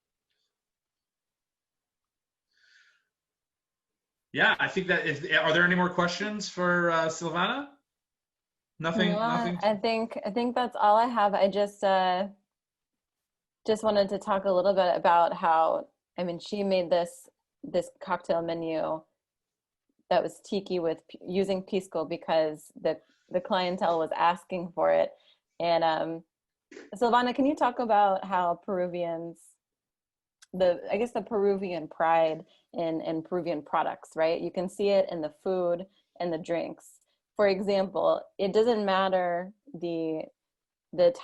Speaker 1: Yeah, I think that are there any more questions for Silvana? Nothing.
Speaker 3: No, I think that's all I have. I just wanted to talk a little bit about how, I mean, she made this cocktail menu that was tiki with using pisco because the clientele was asking for it. And Silvana, can you talk about how Peruvians, I guess the Peruvian pride in Peruvian products, right? You can see it in the food and the drinks. For example, it doesn't matter the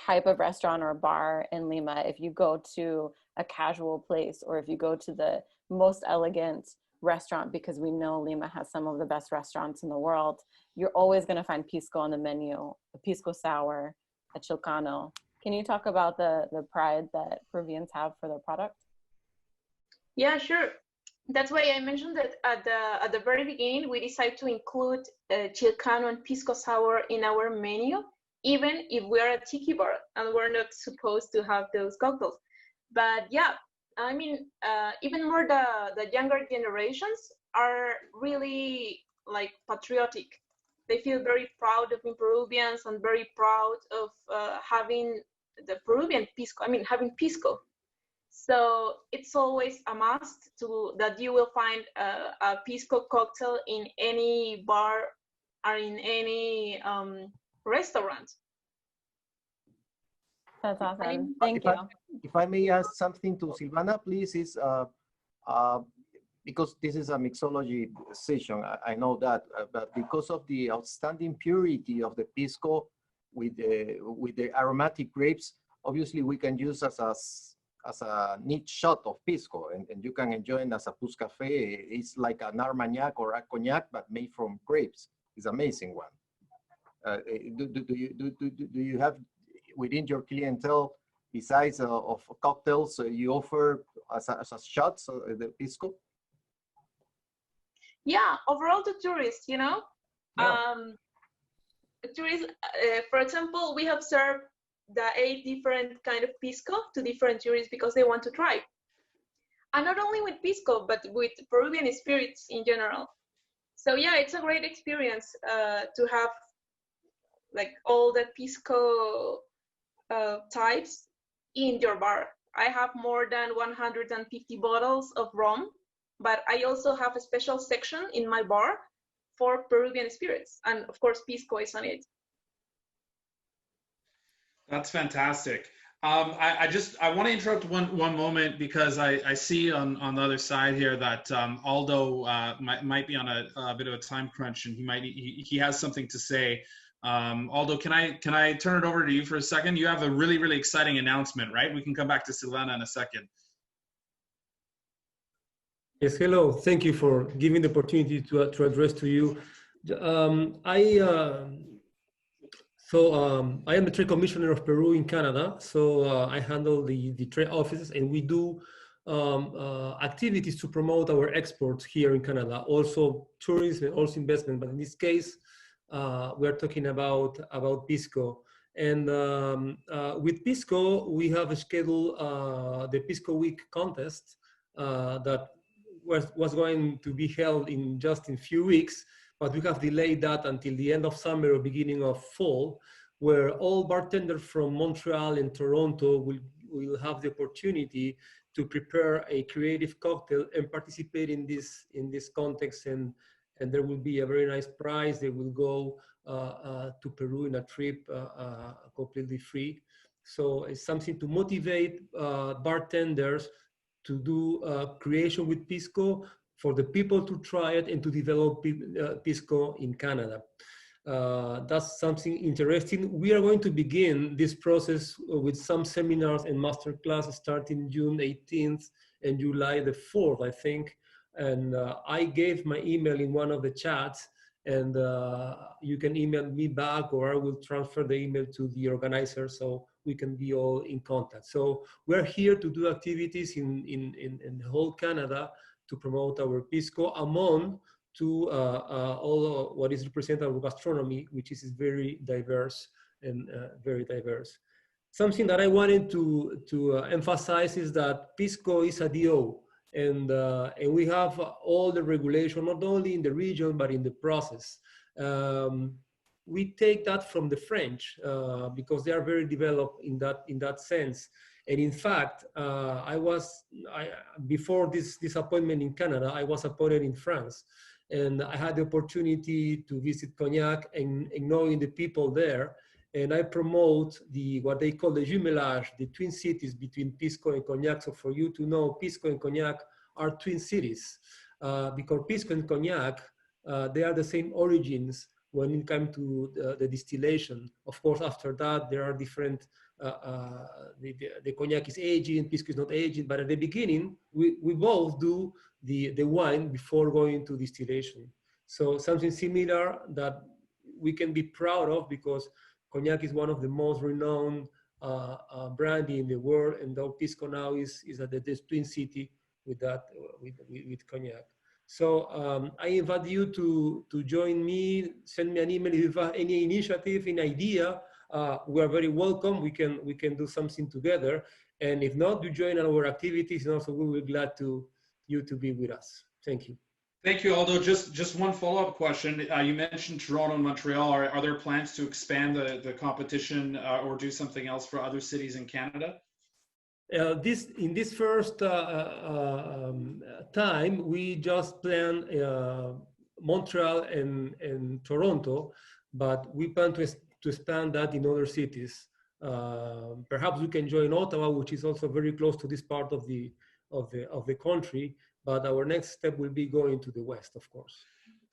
Speaker 3: type of restaurant or bar in Lima. If you go to a casual place or if you go to the most elegant restaurant, because we know Lima has some of the best restaurants in the world, you're always going to find pisco on the menu, a pisco sour, a chilcano. Can you talk about the pride that Peruvians have for their product?
Speaker 5: Yeah, sure. That's why I mentioned that at the very beginning, we decided to include chilcano and pisco sour in our menu, even if we are a tiki bar and we're not supposed to have those cocktails. But yeah, I mean, even more the younger generations are really like patriotic. They feel very proud of being Peruvians and very proud of having the Peruvian pisco. I mean, having pisco. So it's always a must that you will find a pisco cocktail in any bar or in any restaurant.
Speaker 3: That's awesome. Thank you.
Speaker 2: If I may ask something to Silvana, please, is because this is a mixology session, I know that, but because of the outstanding purity of the pisco with the aromatic grapes, obviously we can use as a neat shot of pisco, and you can enjoy it as a pousse café. It's like an armagnac or a cognac, but made from grapes. It's an amazing one. Do you have within your clientele, besides of cocktails, you offer as a shots the pisco?
Speaker 5: Yeah, overall to tourists, you know.
Speaker 2: Yeah.
Speaker 5: Tourists, for example, we have served the 8 different kind of pisco to different tourists because they want to try. And not only with pisco, but with Peruvian spirits in general. So yeah, it's a great experience to have like all the pisco types in your bar. I have more than 150 bottles of rum, but I also have a special section in my bar for Peruvian spirits. And of course, pisco is on it.
Speaker 1: That's fantastic. I want to interrupt one moment because I see on the other side here that Aldo might be on a bit of a time crunch, and he has something to say. Aldo, can I turn it over to you for a second? You have a really exciting announcement, right? We can come back to Silvana in a second.
Speaker 6: Yes, hello. Thank you for giving the opportunity to address to you. I am the trade commissioner of Peru in Canada. So I handle the trade offices, and we do activities to promote our exports here in Canada, also tourism and also investment. But in this case, we're talking about Pisco. And with Pisco, we have scheduled the Pisco Week contest that was going to be held in just in few weeks, but we have delayed that until the end of summer or beginning of fall, where all bartenders from Montreal and Toronto will have the opportunity to prepare a creative cocktail and participate in this context, and there will be a very nice prize. They will go to Peru in a trip completely free. So it's something to motivate bartenders to do creation with Pisco, for the people to try it and to develop Pisco in Canada. That's something interesting. We are going to begin this process with some seminars and master classes starting June 18th and July the 4th, I think. And I gave my email in one of the chats, and you can email me back, or I will transfer the email to the organizer so we can be all in contact. So we're here to do activities in whole Canada to promote our Pisco, among to all what is represented our gastronomy, which is very diverse and very diverse. Something that I wanted to emphasize is that Pisco is a DO, and we have all the regulation, not only in the region, but in the process. we take that from the French because they are very developed in that sense. And in fact, before this appointment in Canada, I was appointed in France, and I had the opportunity to visit Cognac and knowing the people there. And I promote what they call the jumelage, the twin cities between Pisco and Cognac. So for you to know, Pisco and Cognac are twin cities because Pisco and Cognac, they are the same origins when it comes to the distillation. Of course, after that, there are different, the Cognac is aging, Pisco is not aging, but at the beginning, we both do the wine before going to distillation. So something similar that we can be proud of because Cognac is one of the most renowned brandy in the world, and though Pisco now is at the twin city with Cognac. So I invite you to join me. Send me an email if you have any initiative, any idea. We are very welcome. We can do something together. And if not, you join our activities, and also we will be glad you to be with us. Thank you.
Speaker 1: Thank you, Aldo. Just one follow-up question. You mentioned Toronto and Montreal. Are there plans to expand the competition or do something else for other cities in Canada?
Speaker 6: In this first time, we just plan Montreal and Toronto, but we plan to expand that in other cities. Perhaps we can join Ottawa, which is also very close to this part of the country. But our next step will be going to the west, of course.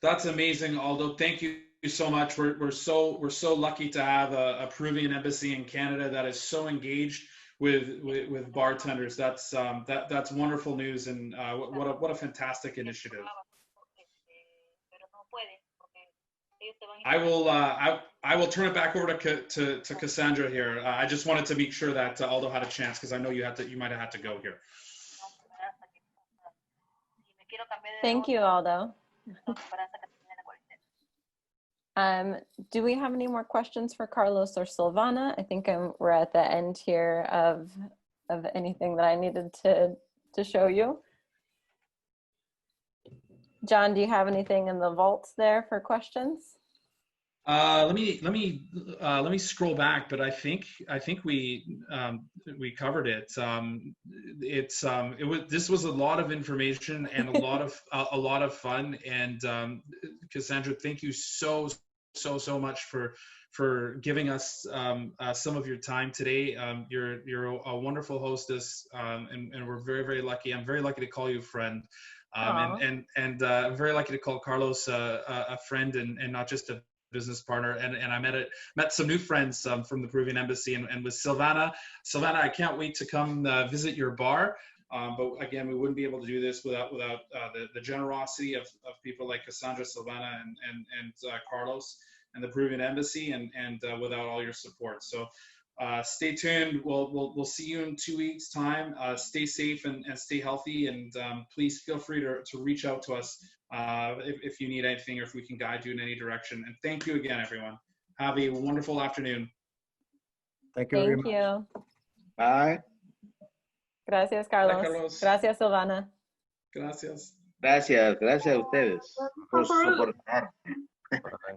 Speaker 1: That's amazing, Aldo. Thank you so much. We're so lucky to have a Peruvian embassy in Canada that is so engaged with bartenders. That's wonderful news, and what a fantastic initiative. I will turn it back over to Kassandra here. I just wanted to make sure that Aldo had a chance because I know you might have had to go here.
Speaker 3: Thank you, Aldo. Do we have any more questions for Carlos or Silvana? I think we're at the end here of anything that I needed to show you. John, do you have anything in the vaults there for questions?
Speaker 1: Let me scroll back, but I think we covered it. This was a lot of information and a lot of fun. And Kassandra, thank you so much for giving us some of your time today. You're a wonderful hostess, and we're very lucky. I'm very lucky to call you a friend. And I'm very lucky to call Carlos a friend and not just a business partner, and I met some new friends from the Peruvian embassy, and with Silvana, I can't wait to come visit your bar. But again, we wouldn't be able to do this without the generosity of people like Kassandra, Silvana, and Carlos, and the Peruvian embassy, and without all your support. So stay tuned. We'll see you in 2 weeks' time. Stay safe and stay healthy, and please feel free to reach out to us if you need anything or if we can guide you in any direction. And thank you again, everyone. Have a wonderful afternoon.
Speaker 2: Thank you very much.
Speaker 3: Thank you.
Speaker 4: Bye.
Speaker 3: Gracias, Carlos.
Speaker 1: Bye, Carlos.
Speaker 3: Gracias, Silvana.
Speaker 1: Gracias.
Speaker 4: Gracias a ustedes por soportar.